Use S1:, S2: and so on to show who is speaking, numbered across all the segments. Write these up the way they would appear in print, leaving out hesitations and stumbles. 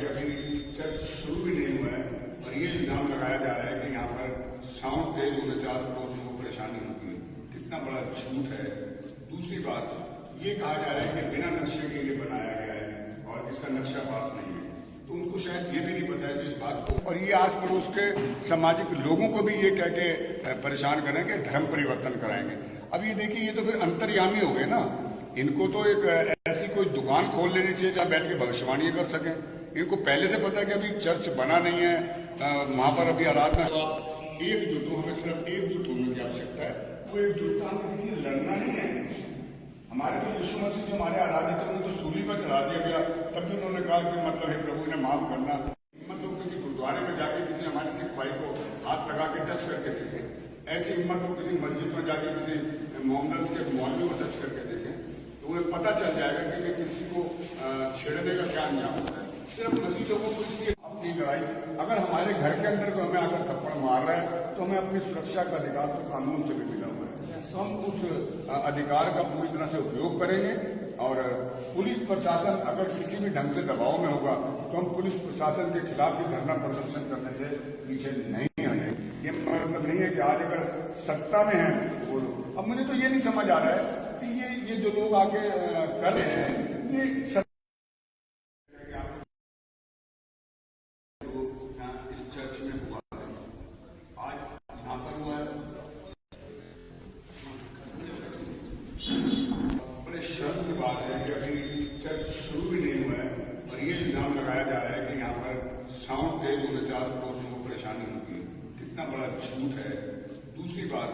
S1: कि अभी चर्च शुरू भी नहीं हुआ है और ये इल्जाम लगाया जा रहा है कि यहाँ पर साउंड तेज होने से आस-पड़ोस लोगों को परेशानी होती है। कितना बड़ा झूठ है। दूसरी बात, ये कहा जा रहा है कि बिना नक्शे के लिए बनाया गया है और इसका नक्शा पास नहीं है, तो उनको शायद ये भी नहीं पता है कि इस बात को, और ये आस पड़ोस के सामाजिक लोगों को भी ये कह के परेशान करेंगे, धर्म परिवर्तन कराएंगे। अब ये देखिए, ये तो फिर अंतर्यामी हो गए ना। इनको तो एक ऐसी कोई दुकान खोल लेनी चाहिए जहां बैठ के भविष्यवाणी कर सकें। इनको पहले से पता है कि अभी चर्च बना नहीं है, वहां पर अभी आराधना। एकजुट हो, हमें सिर्फ एकजुट होने की आवश्यकता है। वो एकजुटता हमें किसी से लड़ना नहीं है। हमारे तो यीशु मसीह जो हमारे आराधित उनको तो सूली पर चढ़ा दिया गया, तब भी उन्होंने कहा कि मतलब है प्रभु ने माफ करना। हिम्मत हो किसी गुरुद्वारे में जाके किसी हमारे सिख भाई को हाथ लगा के टच करके देखें। ऐसी हिम्मत हो किसी मस्जिद में जाके किसी मोहम्मद के मौलवी को टच करके देखें, तो उन्हें पता चल जाएगा कि किसी को छेड़ने का क्या अंजाम होता है। सिर्फ मसीह लोगों को इसलिए अपनी लड़ाई, अगर हमारे घर के अंदर को हमें अगर थप्पड़ मार रहा है तो हमें अपनी सुरक्षा का अधिकार तो कानून से भी मिला हुआ है, तो हम उस अधिकार का पूरी तरह से उपयोग करेंगे। और पुलिस प्रशासन अगर किसी भी ढंग से दबाव में होगा तो हम पुलिस प्रशासन के खिलाफ भी धरना प्रदर्शन करने से पीछे नहीं हटेंगे। ये मतलब नहीं है कि आज अगर सत्ता में है वो लोग, अब मुझे तो ये नहीं समझ आ रहा है कि ये जो लोग आगे कर रहे हैं ये इस चर्च में हुआ है, आज यहाँ पर हुआ है, बड़े शर्म की बात है कि अभी चर्च शुरू भी नहीं हुआ है और ये इल्जाम लगाया जा रहा है कि यहाँ पर साउंड तेज होने से आस-पड़ोस लोगों को परेशानी होती है। कितना बड़ा झूठ है। दूसरी बात,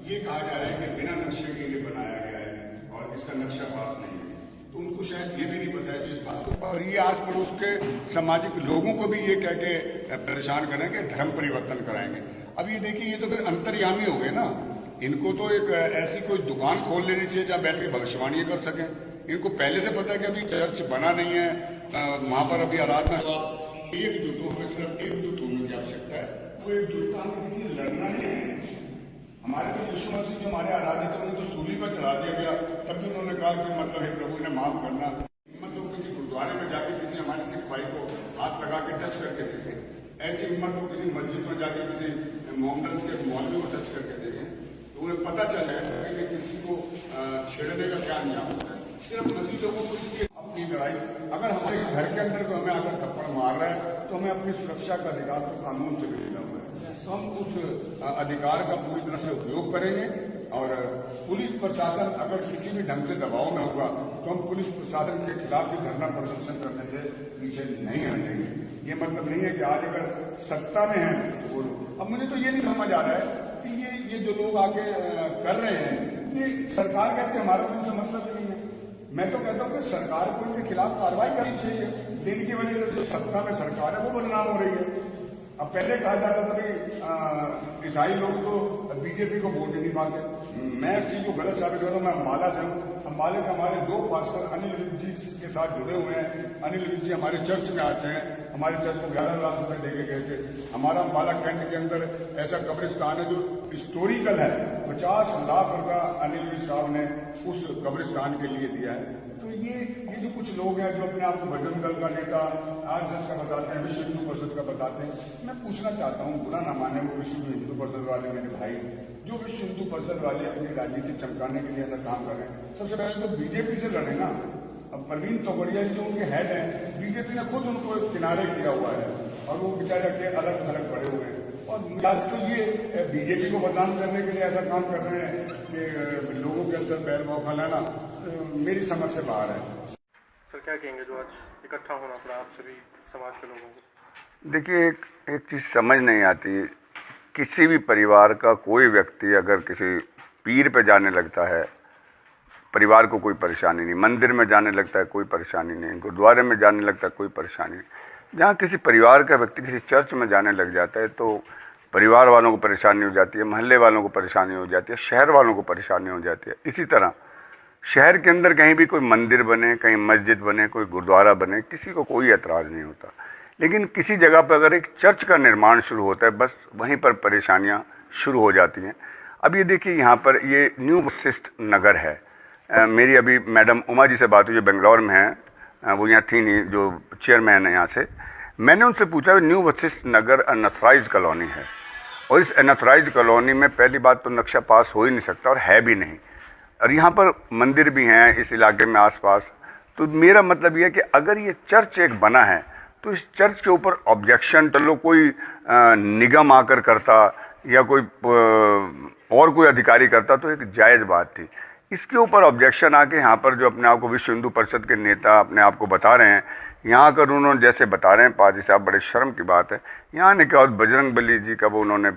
S1: ये कहा जा रहा है कि बिना नक्शे के लिए बनाया गया है और इसका नक्शा पास नहीं है, तो उनको शायद ये भी नहीं पता है कि इस बात को, और ये आस पड़ोस के सामाजिक लोगों को भी ये कह के परेशान करेंगे, धर्म परिवर्तन कराएंगे। अब ये देखिए, ये तो फिर अंतर्यामी हो गए ना। इनको तो एक ऐसी कोई दुकान खोल लेनी चाहिए जहां बैठ के भविष्यवाणी कर सकें। इनको पहले से पता है कि अभी चर्च बना नहीं है, वहां पर अभी आराधना। एकजुट हो, हमें सिर्फ एकजुट होने की आवश्यकता है। वो एकजुटता हमें किसी से लड़ना नहीं है। हमारे तो यीशु मसीह जो हमारे आराधित उनको तो सूली पर चढ़ा दिया गया, तब भी उन्होंने कहा कि मतलब है प्रभु ने माफ करना। हिम्मत हो किसी गुरुद्वारे में जाके किसी हमारे सिख भाई को हाथ लगा के टच करके देखें। ऐसी हिम्मत हो किसी मस्जिद में जाके किसी मोहम्मद के मौलवी को टच करके देखें, तो उन्हें पता चल जाएगा कि किसी को छेड़ने का क्या अंजाम होता है। सिर्फ मसीह लोगों को इसलिए अपनी लड़ाई, अगर हमारे घर के अंदर को हमें अगर थप्पड़ मार रहा है तो हमें अपनी सुरक्षा का अधिकार तो कानून से भी मिला हुआ है, तो हम उस अधिकार का पूरी तरह से उपयोग करेंगे। और पुलिस प्रशासन अगर किसी भी ढंग से दबाव में होगा तो हम पुलिस प्रशासन के खिलाफ भी धरना प्रदर्शन करने से पीछे नहीं हटेंगे। ये मतलब नहीं है कि आज अगर सत्ता में है वो लोग, अब मुझे तो ये नहीं समझ आ रहा है कि ये जो लोग आगे कर रहे हैं, ये सरकार कहते हैं हमारा उनसे मतलब नहीं है। मैं तो कहता हूँ कि सरकार को इनके खिलाफ कार्रवाई करनी चाहिए, जिनकी वजह से जो सत्ता में सरकार है वो बदनाम हो रही है। अब पहले कहा जाता था कि ईसाई लोग तो बीजेपी को वोट नहीं पाते। मैं इस चीज को गलत साबित करता हूँ। मैं अम्बाला से हूँ। अम्बाले से हमारे 2 पास्टर अनिल विज जी के साथ जुड़े हुए हैं। अनिल विज जी हमारे चर्च में आते हैं। हमारे चर्च को 11 लाख रुपए देके गए थे। हमारा अम्बाला कैंट के अंदर ऐसा कब्रिस्तान है जो हिस्टोरिकल है। 50 लाख रुपया अनिल विज साहब ने उस कब्रिस्तान के लिए दिया है। तो ये जो कुछ लोग हैं जो अपने आप को बजरंग दल का नेता, आरएसएस का बताते हैं, विश्व हिंदू परिषद का बताते हैं, मैं पूछना चाहता हूँ, बुरा ना माने वो विश्व हिंदू परिषद वाले मेरे भाई, जो विश्व हिंदू परिषद वाले अपनी राजनीति चमकाने के लिए ऐसा काम कर रहे हैं, सबसे पहले तो बीजेपी से लड़े ना। अब प्रवीण तोगड़िया जो उनके हेड हैं, बीजेपी ने खुद उनको एक किनारे किया हुआ है और वो बेचारे के अलग थलग पड़े हुए हैं। और आज तो ये बीजेपी को बदनाम करने के लिए ऐसा काम कर रहे हैं कि लोगों के अंदर बैरभाव फैलाना मेरी समझ से बाहर है।
S2: सर क्या कहेंगे जो आज इकट्ठा होना पड़ा आप सभी समाज के लोगों को?
S3: देखिए, एक चीज़ समझ नहीं आती, किसी भी परिवार का कोई व्यक्ति अगर किसी पीर पे जाने लगता है, परिवार को कोई परेशानी नहीं, मंदिर में जाने लगता है कोई परेशानी नहीं, गुरुद्वारे में जाने लगता है कोई परेशानी नहीं। जहाँ किसी परिवार का व्यक्ति किसी चर्च में जाने लग जाता है तो परिवार वालों को परेशानी हो जाती है, मोहल्ले वालों को परेशानी हो जाती है, शहर वालों को परेशानी हो जाती है। इसी तरह शहर के अंदर कहीं भी कोई मंदिर बने, कहीं मस्जिद बने, कोई गुरुद्वारा बने, किसी को कोई एतराज़ नहीं होता। लेकिन किसी जगह पर अगर एक चर्च का निर्माण शुरू होता है, बस वहीं पर परेशानियां शुरू हो जाती हैं। अब ये देखिए, यहाँ पर ये न्यू वशिष्ठ नगर है। मेरी अभी मैडम उमा जी से बात हुई जो बेंगलोर में है, वो यहाँ थी नहीं, जो चेयरमैन है यहाँ से, मैंने उनसे पूछा न्यू वशिष्ठ नगर अनऑथराइज कॉलोनी है और इस अनऑथराइज कॉलोनी में पहली बात तो नक्शा पास हो ही नहीं सकता और है भी नहीं, और यहाँ पर मंदिर भी हैं इस इलाके में आसपास। तो मेरा मतलब ये है कि अगर ये चर्च एक बना है तो इस चर्च के ऊपर ऑब्जेक्शन चलो कोई निगम आकर करता या कोई और कोई अधिकारी करता तो एक जायज़ बात थी। इसके ऊपर ऑब्जेक्शन आके यहाँ पर जो अपने आप को विश्व हिंदू परिषद के नेता अपने आप को बता रहे हैं, यहाँ आकर उन्होंने जैसे बता रहे हैं पाजी साहब, बड़े शर्म की बात है। यहाँ ने क्या बजरंग बली जी का वो उन्होंने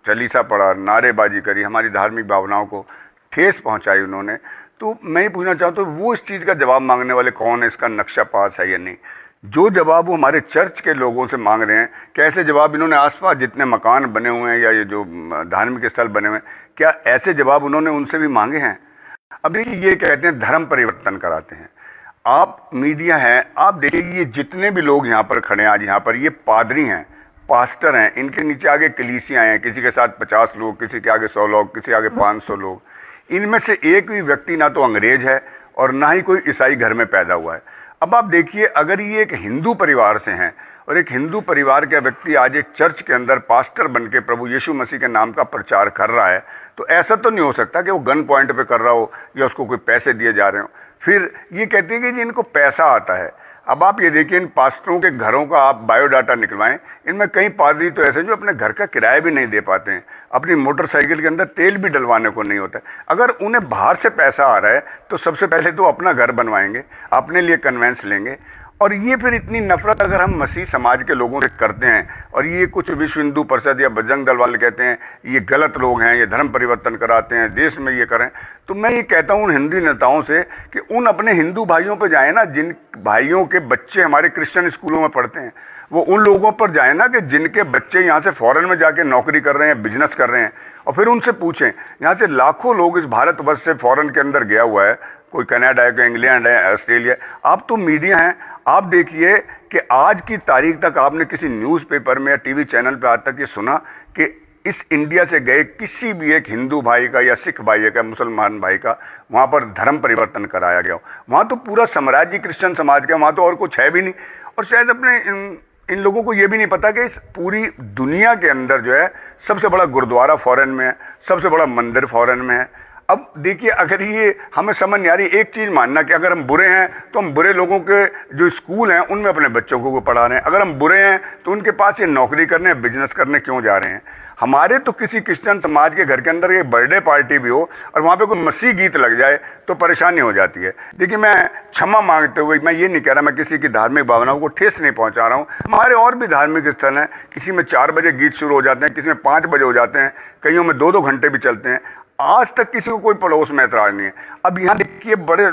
S3: चालीसा पढ़ा, नारेबाजी करी, हमारी धार्मिक भावनाओं को ठेस पहुँचाई उन्होंने। तो मैं ये पूछना चाहता हूँ वो इस चीज़ का जवाब मांगने वाले कौन है, इसका नक्शा पास है या नहीं? जो जवाब वो हमारे चर्च के लोगों से मांग रहे हैं, कैसे जवाब इन्होंने आसपास जितने मकान बने हुए हैं या ये जो धार्मिक स्थल बने हुए हैं, क्या ऐसे जवाब उन्होंने उनसे भी मांगे हैं? अब देखिए ये कहते हैं धर्म परिवर्तन कराते हैं। आप मीडिया हैं, आप देखिए ये जितने भी लोग यहाँ पर खड़े हैं आज, यहाँ पर ये पादरी हैं, पास्टर हैं, इनके नीचे आगे कलीसियाँ हैं, किसी के साथ 50 लोग, किसी के आगे 100 लोग, किसी के आगे 500 लोग। इनमें से एक भी व्यक्ति ना तो अंग्रेज है और ना ही कोई ईसाई घर में पैदा हुआ है। अब आप देखिए अगर ये एक हिंदू परिवार से हैं और एक हिंदू परिवार का व्यक्ति आज एक चर्च के अंदर पास्टर बन के प्रभु यीशु मसीह के नाम का प्रचार कर रहा है, तो ऐसा तो नहीं हो सकता कि वो गन पॉइंट पे कर रहा हो या उसको कोई पैसे दिए जा रहे हो। फिर ये कहते हैं कि जी इनको पैसा आता है। अब आप ये देखिए इन पास्टरों के घरों का आप बायोडाटा निकलवाएं, इनमें कई पादरी तो ऐसे जो अपने घर का किराया भी नहीं दे पाते हैं, अपनी मोटरसाइकिल के अंदर तेल भी डलवाने को नहीं होता है। अगर उन्हें बाहर से पैसा आ रहा है तो सबसे पहले तो अपना घर बनवाएंगे, अपने लिए कन्वेंस लेंगे। और ये फिर इतनी नफरत अगर हम मसीह समाज के लोगों से करते हैं और ये कुछ विश्व हिंदू परिषद या बजरंग दल वाले कहते हैं ये गलत लोग हैं, ये धर्म परिवर्तन कराते हैं, देश में ये करें, तो मैं ये कहता हूँ उन हिंदू नेताओं से कि उन अपने हिंदू भाइयों पर जाए ना, जिन भाइयों के बच्चे हमारे क्रिश्चियन स्कूलों में पढ़ते हैं, वो उन लोगों पर जाए ना कि जिनके बच्चे यहाँ से फॉरेन में जाके नौकरी कर रहे हैं, बिजनेस कर रहे हैं, और फिर उनसे पूछें। यहाँ से लाखों लोग इस भारतवर्ष से फॉरेन के अंदर गया हुआ है, कोई कनाडा है, कोई इंग्लैंड है, ऑस्ट्रेलिया। आप तो मीडिया हैं, आप देखिए कि आज की तारीख तक आपने किसी न्यूज़पेपर में या टीवी चैनल पे आज तक ये सुना कि इस इंडिया से गए किसी भी एक हिंदू भाई का या सिख भाई का, मुसलमान भाई का वहाँ पर धर्म परिवर्तन कराया गया हो? वहाँ तो पूरा साम्राज्य क्रिश्चियन समाज का, वहाँ तो और कुछ है भी नहीं। और शायद अपने इन लोगों को ये भी नहीं पता कि इस पूरी दुनिया के अंदर जो है सबसे बड़ा गुरुद्वारा फॉरेन में है, सबसे बड़ा मंदिर फॉरेन में है। अब देखिए अगर ये हमें समझ नहीं आ रही, एक चीज़ मानना कि अगर हम बुरे हैं तो हम बुरे लोगों के जो स्कूल हैं उनमें अपने बच्चों को पढ़ा रहे हैं, अगर हम बुरे हैं तो उनके पास ये नौकरी करने, बिजनेस करने क्यों जा रहे हैं? हमारे तो किसी क्रिश्चियन समाज के घर के अंदर एक बर्थडे पार्टी भी हो और वहाँ पे कोई मसीह गीत लग जाए तो परेशानी हो जाती है। देखिए मैं क्षमा मांगते हुए मैं ये नहीं कह रहा, मैं किसी की धार्मिक भावनाओं को ठेस नहीं पहुँचा रहा हूँ। हमारे और भी धार्मिक स्थल हैं, किसी में 4 बजे गीत शुरू हो जाते हैं, किसी में 5 बजे हो जाते हैं, कईयों में 2-2 घंटे भी चलते हैं। आज तक किसी को कोई पड़ोस में ऐतराज नहीं है। अब यहाँ देखिए बड़े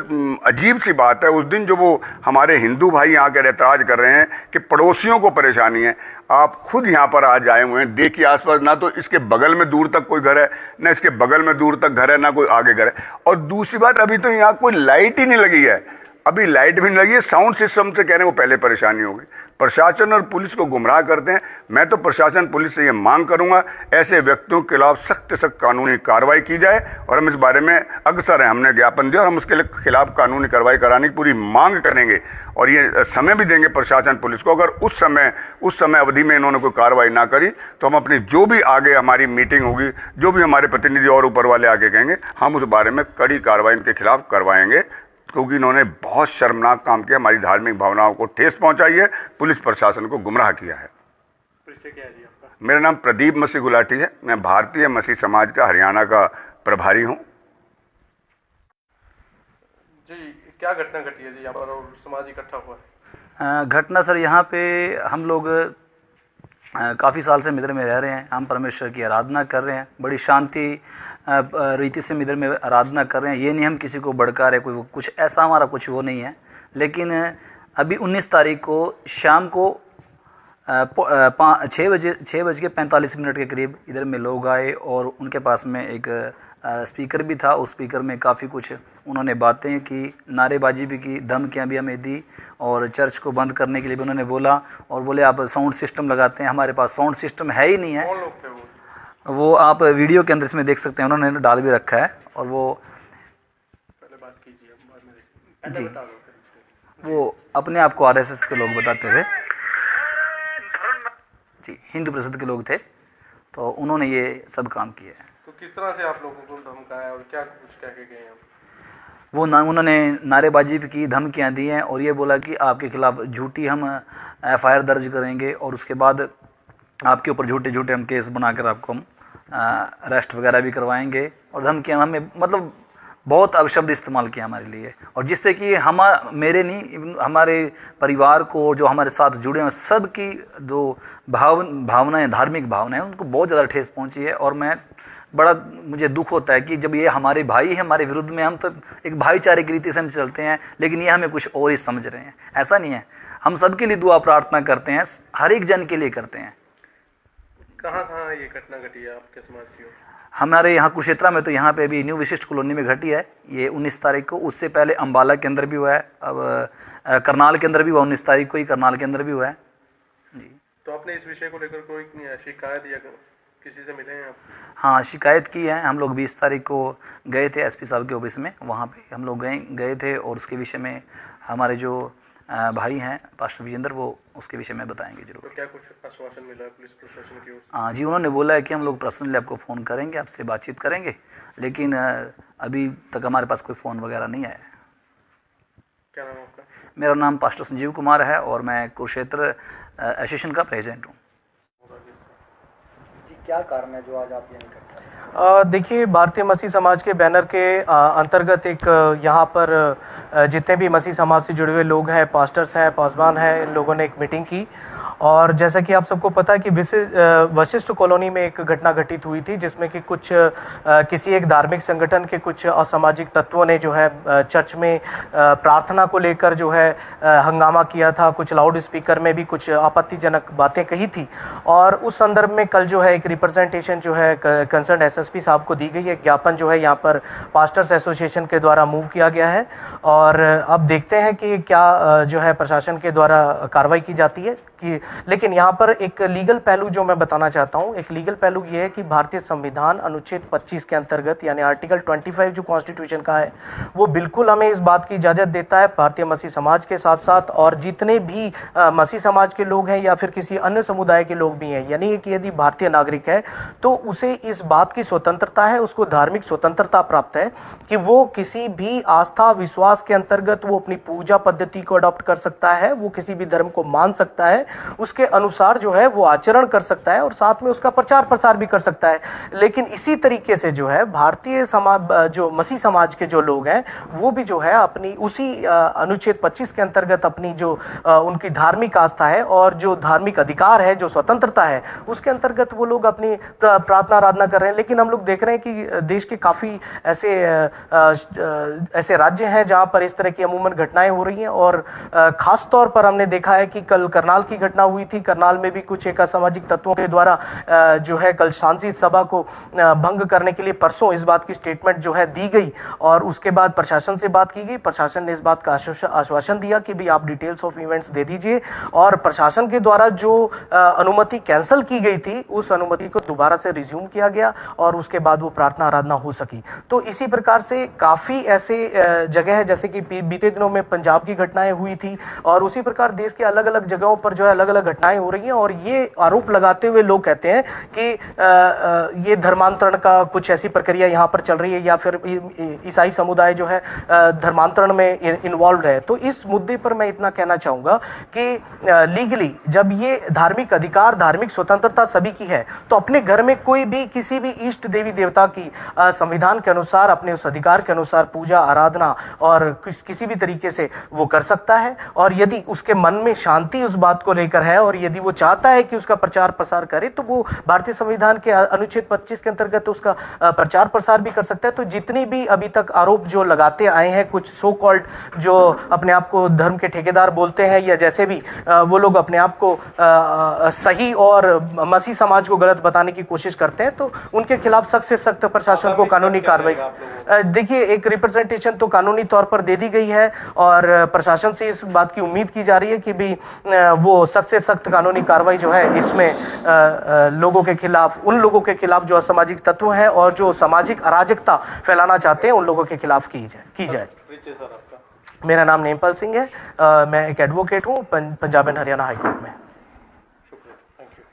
S3: अजीब सी बात है, उस दिन जो वो हमारे हिंदू भाई यहाँ के ऐतराज कर रहे हैं कि पड़ोसियों को परेशानी है, आप खुद यहाँ पर आज आए हुए हैं, देखिए आसपास ना तो इसके बगल में दूर तक कोई घर है, ना इसके बगल में दूर तक घर है, ना कोई आगे घर है। और दूसरी बात, अभी तो यहाँ कोई लाइट ही नहीं लगी है, अभी लाइट भी नहीं लगी है। साउंड सिस्टम से कह रहे हैं वो पहले परेशानी होगी। प्रशासन और पुलिस को गुमराह करते हैं। मैं तो प्रशासन पुलिस से ये मांग करूंगा ऐसे व्यक्तियों के खिलाफ सख्त सख्त कानूनी कार्रवाई की जाए, और हम इस बारे में अक्सर हैं, हमने ज्ञापन दिया और हम उसके खिलाफ कानूनी कार्रवाई कराने की पूरी मांग करेंगे और ये समय भी देंगे प्रशासन पुलिस को। अगर उस समय अवधि में इन्होंने कोई कार्रवाई ना करी तो हम अपनी जो भी आगे हमारी मीटिंग होगी, जो भी हमारे प्रतिनिधि और ऊपर वाले आगे कहेंगे, हम उस बारे में कड़ी कार्रवाई इनके खिलाफ करवाएंगे, क्योंकि इन्होंने बहुत शर्मनाक काम किया, हमारी धार्मिक भावनाओं को ठेस पहुंचाई है, पुलिस प्रशासन को गुमराह किया है।
S2: परिचय क्या है जी आपका?
S3: मेरा नाम प्रदीप मसीह गुलाटी है, मैं भारतीय मसीह समाज का हरियाणा का प्रभारी हूं।
S2: जी क्या घटना घटी है जी यहाँ पर और समाज इकट्ठा हुआ है?
S4: घटना सर, यहाँ पे हम लोग काफ़ी साल से मिद्र में रह रहे हैं, हम परमेश्वर की आराधना कर रहे हैं, बड़ी शांति रीति से मिद्र में आराधना कर रहे हैं। ये नहीं हम किसी को भड़का रहे, कोई कुछ ऐसा हमारा कुछ वो नहीं है। लेकिन अभी 19 तारीख को शाम को 6:45 के करीब इधर में लोग आए और उनके पास में एक स्पीकर भी था। उस स्पीकर में काफ़ी कुछ उन्होंने बातें की, नारेबाजी भी की, धमकियाँ भी हमें दी और चर्च को बंद करने के लिए भी उन्होंने बोला, और बोले आप साउंड सिस्टम लगाते हैं, हमारे पास साउंड सिस्टम है ही नहीं है।
S2: कौन लोग थे
S4: वो आप वीडियो के अंदर इसमें देख सकते हैं, उन्होंने डाल भी रखा है। और वो
S2: पहले बात कीजिए, बाद में
S4: जी वो अपने आप को आरएसएस के लोग बताते थे जी, हिंदू परिषद के लोग थे, तो उन्होंने ये सब काम किया है।
S2: तो किस तरह से आप लोगों को धमकाया और क्या कुछ कह के गए हैं?
S4: उन्होंने नारेबाजी भी की, धमकियाँ दी हैं और ये बोला कि आपके खिलाफ झूठी हम एफआईआर दर्ज करेंगे और उसके बाद आपके ऊपर झूठे झूठे हम केस बनाकर आपको हम अरेस्ट वगैरह भी करवाएंगे, और धमकियाँ हमें मतलब बहुत अपशब्द इस्तेमाल किया हमारे लिए, और जिससे कि मेरे नहीं, हमारे परिवार को, जो हमारे साथ जुड़े हैं सब की जो भावनाएं, धार्मिक भावनाएं, उनको बहुत ज़्यादा ठेस पहुंची है। और मुझे दुख होता है कि जब ये हमारे भाई हैं, हमारे विरुद्ध में, हम तो एक भाईचारे की रीति से हम चलते हैं, लेकिन ये हमें कुछ और ही समझ रहे हैं। ऐसा नहीं है, हम सबके लिए दुआ प्रार्थना करते हैं, हर एक जन के लिए करते हैं।
S2: कहाँ कहाँ ये घटना घटी है आपके समाज की?
S4: हमारे यहाँ कुरुक्षेत्रा में तो यहाँ पे अभी न्यू विशिष्ट कॉलोनी में घटी है ये 19 तारीख को। उससे पहले अम्बाला के अंदर भी हुआ है, अब करनाल के अंदर भी हुआ, 19 तारीख को ही करनाल के अंदर भी हुआ है जी।
S2: तो आपने इस विषय को लेकर कोई शिकायत या किसी से मिले हैं आप?
S4: हाँ, शिकायत की है। हम लोग 20 तारीख को गए थे एसपी साहब के ऑफिस में, वहाँ पे हम लोग गए थे और उसके विषय में हमारे जो भाई हैं पास्टर विजेंद्र, वो उसके विषय में बताएंगे जरूर।
S2: तो क्या कुछ आश्वासन मिला है पुलिस प्रशासन की ओर से?
S4: हाँ जी, उन्होंने बोला है कि हम लोग पर्सनली आपको फ़ोन करेंगे, आपसे बातचीत करेंगे, लेकिन अभी तक हमारे पास कोई फ़ोन वगैरह नहीं आया है।
S2: क्या नाम आपका? मेरा
S4: मेरा नाम पास्टर संजीव कुमार है और मैं कुरुक्षेत्र एसोसिएशन का प्रेसिडेंट हूँ।
S5: क्या कारण है जो आज आप यहाँ इकट्ठा?
S6: देखिए, भारतीय मसीह समाज के बैनर के अंतर्गत एक यहाँ पर जितने भी मसीह समाज से जुड़े हुए लोग हैं, पास्टर्स हैं, पासवान हैं, इन लोगों ने एक मीटिंग की। और जैसा कि आप सबको पता है कि वशिष्ठ कॉलोनी में एक घटना घटित हुई थी, जिसमें कि कुछ किसी एक धार्मिक संगठन के कुछ असामाजिक तत्वों ने जो है चर्च में प्रार्थना को लेकर जो है हंगामा किया था। कुछ लाउड स्पीकर में भी कुछ आपत्तिजनक बातें कही थी, और उस संदर्भ में कल जो है एक रिप्रेजेंटेशन जो है कंसर्न एसएसपी साहब को दी गई है। ज्ञापन जो है यहाँ पर पास्टर्स एसोसिएशन के द्वारा मूव किया गया है, और अब देखते हैं कि क्या जो है प्रशासन के द्वारा कार्रवाई की जाती है कि। लेकिन यहाँ पर एक लीगल पहलू जो मैं बताना चाहता हूँ, एक लीगल पहलू ये है कि भारतीय संविधान अनुच्छेद 25 के अंतर्गत, यानी आर्टिकल 25 जो कॉन्स्टिट्यूशन का है, वो बिल्कुल हमें इस बात की इजाज़त देता है भारतीय मसीह समाज के साथ साथ और जितने भी मसीह समाज के लोग हैं या फिर किसी अन्य समुदाय के लोग भी हैं, यानी कि यदि भारतीय नागरिक है तो उसे इस बात की स्वतंत्रता है, उसको धार्मिक स्वतंत्रता प्राप्त है कि वो किसी भी आस्था विश्वास के अंतर्गत वो अपनी पूजा पद्धति को अडॉप्ट कर सकता है, वो किसी भी धर्म को मान सकता है, उसके अनुसार जो है वो आचरण कर सकता है और साथ में उसका प्रचार प्रसार भी कर सकता है। लेकिन इसी तरीके से जो है भारतीय समाज, जो मसीह समाज के जो लोग हैं, वो भी जो है अपनी उसी अनुच्छेद 25 के अंतर्गत अपनी जो उनकी धार्मिक आस्था है और जो धार्मिक अधिकार है, जो स्वतंत्रता है, उसके अंतर्गत वो लोग अपनी प्रार्थना आराधना कर रहे हैं। लेकिन हम लोग देख रहे हैं कि देश के काफ़ी ऐसे राज्य हैं जहाँ पर इस तरह की अमूमन घटनाएं हो रही हैं, और खास तौर पर हमने देखा है कि कल करनाल की घटना हुई थी। करनाल में भी कुछ एक असामाजिक तत्वों के द्वारा जो है कल शांति सभा को भंग करने के लिए परसों इस बात की स्टेटमेंट जो है दी गई, और उसके बाद प्रशासन से बात की गई। प्रशासन ने इस बात का आश्वासन दिया कि भाई आप डिटेल्स ऑफ इवेंट्स दे दीजिए, और प्रशासन के द्वारा जो अनुमति कैंसिल की गई थी उस अनुमति को दोबारा से रिज्यूम किया गया और उसके बाद वो प्रार्थना आराधना हो सकी। तो इसी प्रकार से काफ़ी ऐसे जगह है, जैसे कि बीते दिनों में पंजाब की घटनाएं हुई थी, और उसी प्रकार देश के अलग अलग जगहों पर जो है अलग अलग घटनाएं हो रही हैं। और ये आरोप लगाते हुए लोग कहते हैं कि ये धर्मांतरण का कुछ ऐसी प्रक्रिया यहाँ पर चल रही है, या फिर ईसाई समुदाय जो है धर्मांतरण में इन्वॉल्व है। तो इस मुद्दे पर मैं इतना कहना चाहूँगा कि लीगली जब ये धार्मिक अधिकार, धार्मिक स्वतंत्रता सभी की है, तो अपने घर में कोई भी किसी भी इष्ट देवी देवता की संविधान के अनुसार, अपने उस अधिकार के अनुसार पूजा आराधना और किसी भी तरीके से वो कर सकता है। और यदि उसके मन में शांति उस बात को लेकर है और यदि वो चाहता है कि उसका प्रचार प्रसार करे, तो वो भारतीय संविधान के अनुच्छेद 25 के अंतर्गत उसका प्रचार प्रसार भी कर सकता है। तो जितनी भी अभी तक आरोप जो लगाते आए हैं कुछ सो कॉल्ड जो अपने आप को धर्म के ठेकेदार बोलते हैं, या जैसे भी वो लोग अपने आप को सही और मसीह समाज को गलत बताने की कोशिश करते हैं, तो उनके खिलाफ सख्त से सख्त प्रशासन को कानूनी कार्रवाई। देखिए, एक रिप्रेजेंटेशन तो कानूनी तौर पर दे दी गई है और प्रशासन से इस बात की उम्मीद की जा रही है कि भी वो सख्त से सख्त कानूनी कार्रवाई जो है इसमें लोगों के खिलाफ, उन लोगों के खिलाफ जो असामाजिक तत्व हैं और जो सामाजिक अराजकता फैलाना चाहते हैं, उन लोगों के खिलाफ की जाए।
S2: सर आपका
S6: मेरा नाम नेमपाल सिंह है। मैं एक एडवोकेट हूँ Punjab and Haryana high court में।
S2: शुक्रिया, थैंक यू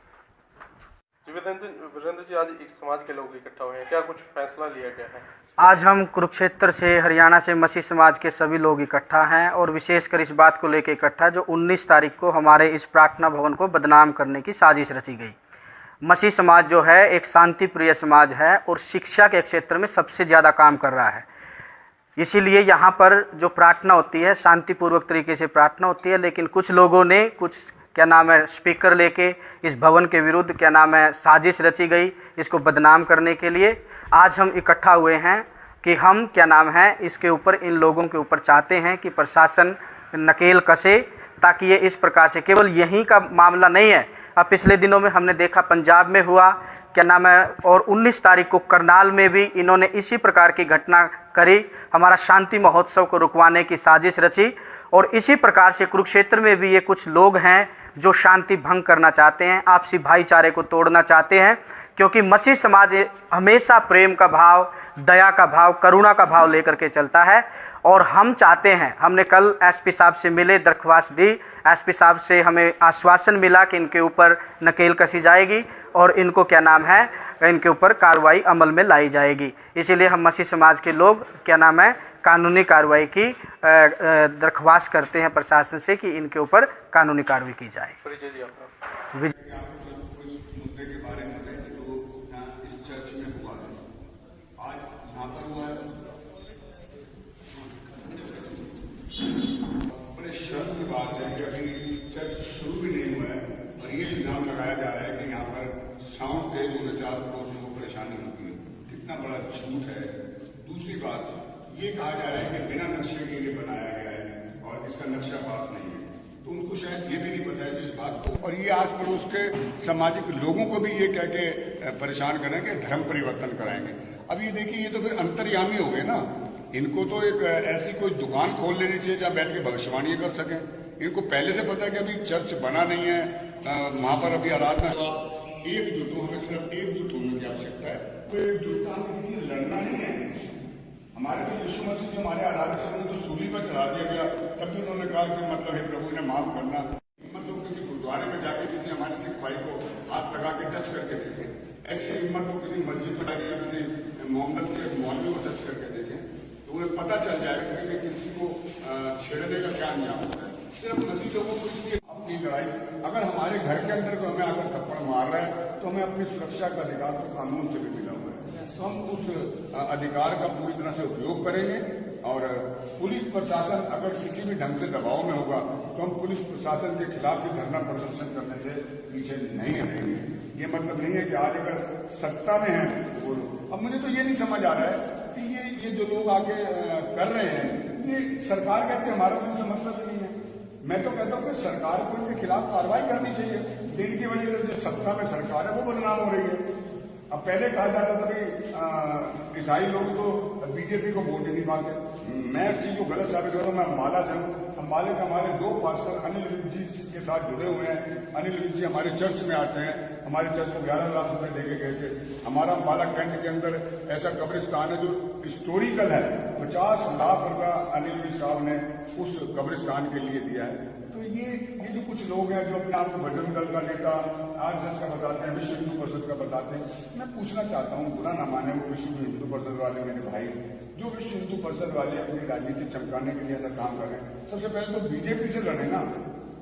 S2: जी। वीरेंद्र जी, आज एक समाज के लोग इकट्ठा हुए हैं, क्या कुछ फैसला लिया गया है?
S7: आज हम कुरुक्षेत्र से, हरियाणा से मसीह समाज के सभी लोग इकट्ठा हैं और विशेषकर इस बात को लेकर इकट्ठा जो 19 तारीख को हमारे इस प्रार्थना भवन को बदनाम करने की साजिश रची गई। मसीह समाज जो है एक शांति प्रिय समाज है और शिक्षा के क्षेत्र में सबसे ज़्यादा काम कर रहा है। इसीलिए यहाँ पर जो प्रार्थना होती है शांतिपूर्वक तरीके से प्रार्थना होती है, लेकिन कुछ लोगों ने स्पीकर लेके इस भवन के विरुद्ध साजिश रची गई इसको बदनाम करने के लिए। आज हम इकट्ठा हुए हैं कि हम इसके ऊपर इन लोगों के ऊपर चाहते हैं कि प्रशासन नकेल कसे, ताकि ये इस प्रकार से केवल यहीं का मामला नहीं है। अब पिछले दिनों में हमने देखा पंजाब में हुआ और 19 तारीख को करनाल में भी इन्होंने इसी प्रकार की घटना करी, हमारा शांति महोत्सव को रुकवाने की साजिश रची। और इसी प्रकार से कुरुक्षेत्र में भी ये कुछ लोग हैं जो शांति भंग करना चाहते हैं, आपसी भाईचारे को तोड़ना चाहते हैं, क्योंकि मसीह समाज हमेशा प्रेम का भाव, दया का भाव, करुणा का भाव लेकर के चलता है। और हम चाहते हैं, हमने कल एसपी साहब से मिले, दरख्वास्त दी, एसपी साहब से हमें आश्वासन मिला कि इनके ऊपर नकेल कसी जाएगी और इनको इनके ऊपर कार्रवाई अमल में लाई जाएगी। इसीलिए हम मसीह समाज के लोग कानूनी कार्रवाई की दरख्वास्त करते हैं प्रशासन से कि इनके ऊपर कानूनी कार्रवाई की जाए।
S2: परिचय जी आपका।
S1: मुद्दे के बारे में जो इस चर्च में हुआ है, आज यहाँ पर हुआ है, बड़े शर्म की बात है कि अभी चर्च शुरू भी नहीं हुआ है और ये इल्जाम लगाया जा रहा है कि यहाँ पर साउंड तेज होने से आस-पड़ोसियों को परेशानी होती है। कितना बड़ा झूठ है। दूसरी बात, ये कहा जा रहा है कि बिना नक्शे के ये बनाया गया है और इसका नक्शा पास नहीं है, तो उनको शायद ये भी नहीं पता है कि इस बात को, और ये आस पड़ोस के सामाजिक लोगों को भी ये कह के परेशान करेंगे धर्म परिवर्तन कराएंगे। अब ये देखिए, ये तो फिर अंतर्यामी हो गए ना। इनको तो एक ऐसी कोई दुकान खोल लेनी चाहिए जहाँ बैठ के भविष्यवाणी कर सकें। इनको पहले से पता है कि अभी चर्च बना नहीं है, वहां पर अभी आराधना एकजुट हो, हमें सिर्फ एकजुट होने की आवश्यकता है। कोई एकजुटता हमें किसी से लड़ना नहीं है। हमारे भी यीशु मसीह जो हमारे आराधक हैं उनको सूली पर चढ़ा दिया गया, तब भी उन्होंने कहा कि मतलब है प्रभु ने माफ करना। हिम्मत हो किसी गुरुद्वारे में जाके किसी हमारे सिख भाई को हाथ लगा के टच करके देखें, ऐसी हिम्मत हो किसी मस्जिद में जाके किसी मोहम्मद के मौलवी को टच करके देखें, तो उन्हें पता चल जाएगा कि किसी को छेड़ने का क्या नियम होता है। सिर्फ मसीह लोगों को इसलिए अपनी लड़ाई, अगर हमारे घर के अंदर को हमें आकर थप्पड़ मार रहा है तो हमें अपनी सुरक्षा का अधिकार तो कानून से भी मिला हुआ है, तो हम उस अधिकार का पूरी तरह से उपयोग करेंगे। और पुलिस प्रशासन अगर किसी भी ढंग से दबाव में होगा तो हम पुलिस प्रशासन के खिलाफ भी धरना प्रदर्शन करने से पीछे नहीं हटेंगे। ये मतलब नहीं है कि आज अगर सत्ता में है तो बोलो। अब मुझे तो ये नहीं समझ आ रहा है कि ये जो लोग आगे कर रहे हैं, ये सरकार कहते हैं हमारा तो इनसे मतलब नहीं है। मैं तो कहता हूँ कि सरकार को इनके खिलाफ कार्रवाई करनी चाहिए। इनकी वजह से जो सत्ता में सरकार है वो बदनाम हो रही है। अब पहले कहा जाता था कि ईसाई लोग तो बीजेपी को वोट नहीं पाते। मैं इस चीज को गलत साबित कर रहा हूँ। मैं अम्बाला से हूँ। अम्बाले के हमारे 2 पास्टर अनिल विज जी के साथ जुड़े हुए हैं। अनिल विज जी हमारे चर्च में आते हैं। हमारे चर्च को 11 लाख रुपए देके गए थे। हमारा अम्बाला कैंट के अंदर ऐसा कब्रिस्तान है जो हिस्टोरिकल है। 50 लाख रुपया अनिल विज साहब ने उस कब्रिस्तान के लिए दिया है। तो ये जो कुछ लोग हैं जो अपने आप को बजरंग दल का नेता, आरएसएस का बताते हैं, विश्व हिंदू परिषद का बताते हैं, मैं पूछना चाहता हूँ, बुरा ना माने वो विश्व हिंदू परिषद वाले मेरे भाई, जो विश्व हिंदू परिषद वाले अपनी राजनीति चमकाने के लिए ऐसा काम कर रहे हैं, सबसे पहले तो बीजेपी से लड़े ना।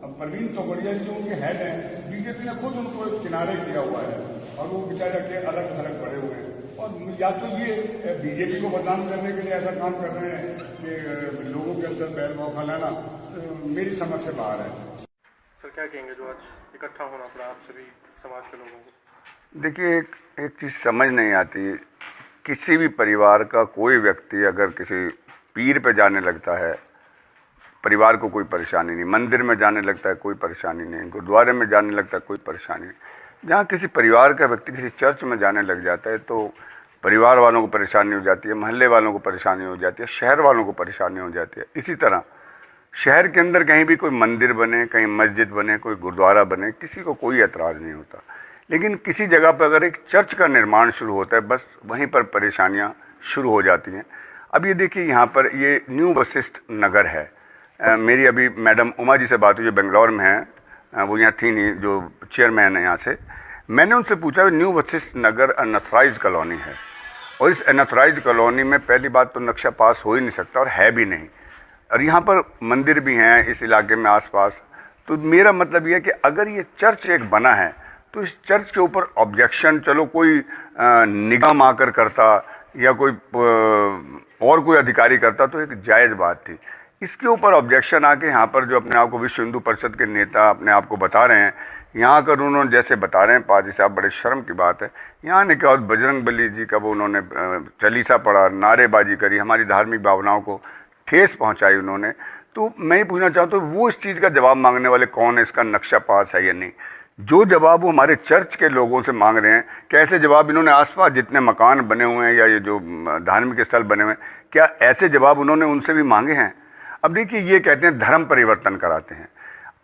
S1: अब प्रवीण तोगड़िया जो उनके हेड हैं, बीजेपी ने खुद उनको किनारे किया हुआ है और वो बेचारे के अलग थलग पड़े हुए हैं। और या तो ये बीजेपी को बदनाम करने के लिए ऐसा काम कर रहे हैं कि लोगों के अंदर बैलभाव फैलाना मेरी समझ से बाहर है।
S2: सर, क्या कहेंगे जो आज इकट्ठा होना पड़ा आप सभी समाज के लोगों को?
S3: देखिए, एक चीज़ समझ नहीं आती, किसी भी परिवार का कोई व्यक्ति अगर किसी पीर पे जाने लगता है, परिवार को कोई परेशानी नहीं, मंदिर में जाने लगता है कोई परेशानी नहीं, गुरुद्वारे में जाने लगता है कोई परेशानी नहीं। जहाँ किसी परिवार का व्यक्ति किसी चर्च में जाने लग जाता है तो परिवार वालों को परेशानी हो जाती है, मोहल्ले वालों को परेशानी हो जाती है, शहर वालों को परेशानी हो जाती है। इसी तरह शहर के अंदर कहीं भी कोई मंदिर बने, कहीं मस्जिद बने, कोई गुरुद्वारा बने, किसी को कोई एतराज़ नहीं होता। लेकिन किसी जगह पर अगर एक चर्च का निर्माण शुरू होता है, बस वहीं पर परेशानियाँ शुरू हो जाती हैं। अब ये देखिए, यहाँ पर ये न्यू वशिष्ठ नगर है, मेरी अभी मैडम उमा जी से बात हुई जो बेंगलोर में हैं, वो यहाँ थी नहीं, जो चेयरमैन है यहाँ से। मैंने उनसे पूछा न्यू वशिष्ठ नगर अनथराइज्ड कॉलोनी है और इस अनथराइज्ड कॉलोनी में पहली बात तो नक्शा पास हो ही नहीं सकता और है भी नहीं, और यहाँ पर मंदिर भी हैं इस इलाके में आसपास। तो मेरा मतलब ये है कि अगर ये चर्च एक बना है तो इस चर्च के ऊपर ऑब्जेक्शन चलो कोई निगम आकर करता या कोई और कोई अधिकारी करता तो एक जायज़ बात थी। इसके ऊपर ऑब्जेक्शन आके यहाँ पर जो अपने आप को विश्व हिंदू परिषद के नेता अपने आप को बता रहे हैं, यहाँ कर उन्होंने जैसे बता रहे हैं पाजी साहब, बड़े शर्म की बात है। यहाँ ने क्या बजरंग बली जी का वो उन्होंने चालीसा पढ़ा, नारेबाजी करी, हमारी धार्मिक भावनाओं को ठेस पहुँचाई उन्होंने। तो मैं ये पूछना चाहता हूँ वो इस चीज़ का जवाब मांगने वाले कौन है, इसका नक्शा पास है या नहीं? जो जवाब वो हमारे चर्च के लोगों से मांग रहे हैं, कैसे जवाब इन्होंने आसपास जितने मकान बने हुए हैं या ये जो धार्मिक स्थल बने हुए हैं, क्या ऐसे जवाब उन्होंने उनसे भी मांगे हैं? अब देखिए, ये कहते हैं धर्म परिवर्तन कराते हैं।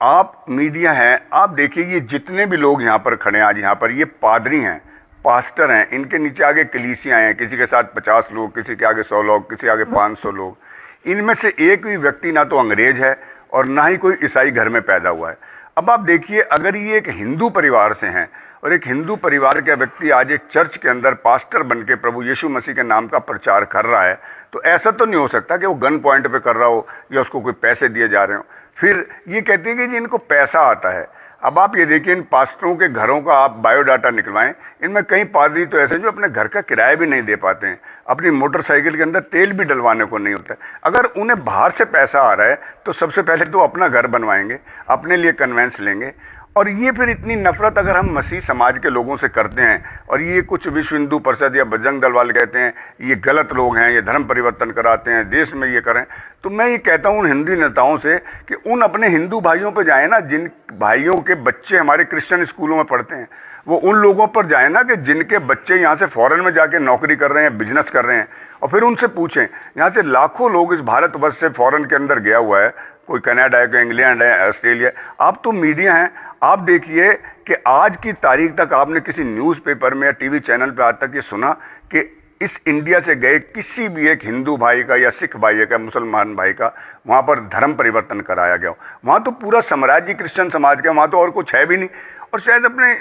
S3: आप मीडिया हैं, आप देखिए ये जितने भी लोग यहाँ पर खड़े हैं आज, यहाँ पर ये पादरी हैं, पास्टर हैं, इनके नीचे आगे कलीसियाँ हैं, किसी के साथ 50 लोग, किसी के आगे 100 लोग, किसी आगे 500 लोग। इनमें से एक भी व्यक्ति ना तो अंग्रेज है और ना ही कोई ईसाई घर में पैदा हुआ है। अब आप देखिए, अगर ये एक हिंदू परिवार से हैं और एक हिंदू परिवार का व्यक्ति आज एक चर्च के अंदर पास्टर बन के प्रभु यीशु मसीह के नाम का प्रचार कर रहा है, तो ऐसा तो नहीं हो सकता कि वो गन पॉइंट पे कर रहा हो या उसको कोई पैसे दिए जा रहे हो। फिर ये कहते हैं कि जी इनको पैसा आता है। अब आप ये देखिए, इन पास्टरों के घरों का आप बायोडाटा निकलवाएं, इनमें कई पादरी तो ऐसे हैं जो अपने घर का किराया भी नहीं दे पाते हैं, अपनी मोटरसाइकिल के अंदर तेल भी डलवाने को नहीं होता है। अगर उन्हें बाहर से पैसा आ रहा है तो सबसे पहले तो अपना घर बनवाएंगे, अपने लिए कन्वेंस लेंगे। और ये फिर इतनी नफरत अगर हम मसीह समाज के लोगों से करते हैं और ये कुछ विश्व हिंदू परिषद या बजरंग दल वाले कहते हैं ये गलत लोग हैं, ये धर्म परिवर्तन कराते हैं, देश में ये करें, तो मैं ये कहता हूँ उन हिंदू नेताओं से कि उन अपने हिंदू भाइयों पर जाए ना, जिन भाइयों के बच्चे हमारे क्रिश्चियन स्कूलों में पढ़ते हैं, वो उन लोगों पर जाए ना कि जिनके बच्चे यहाँ से फॉरेन में जाके नौकरी कर रहे हैं, बिजनेस कर रहे हैं, और फिर उनसे पूछें। यहाँ से लाखों लोग इस भारतवर्ष से फॉरेन के अंदर गया हुआ है, कोई कनाडा है, कोई इंग्लैंड है, ऑस्ट्रेलिया। आप तो मीडिया हैं, आप देखिए कि आज की तारीख तक आपने किसी न्यूज़पेपर में या टीवी चैनल पे आज तक ये सुना कि इस इंडिया से गए किसी भी एक हिंदू भाई का या सिख भाई का, मुसलमान भाई का वहाँ पर धर्म परिवर्तन कराया गया? वहाँ तो पूरा साम्राज्य क्रिश्चियन समाज का, वहाँ तो और कुछ है भी नहीं। और शायद अपने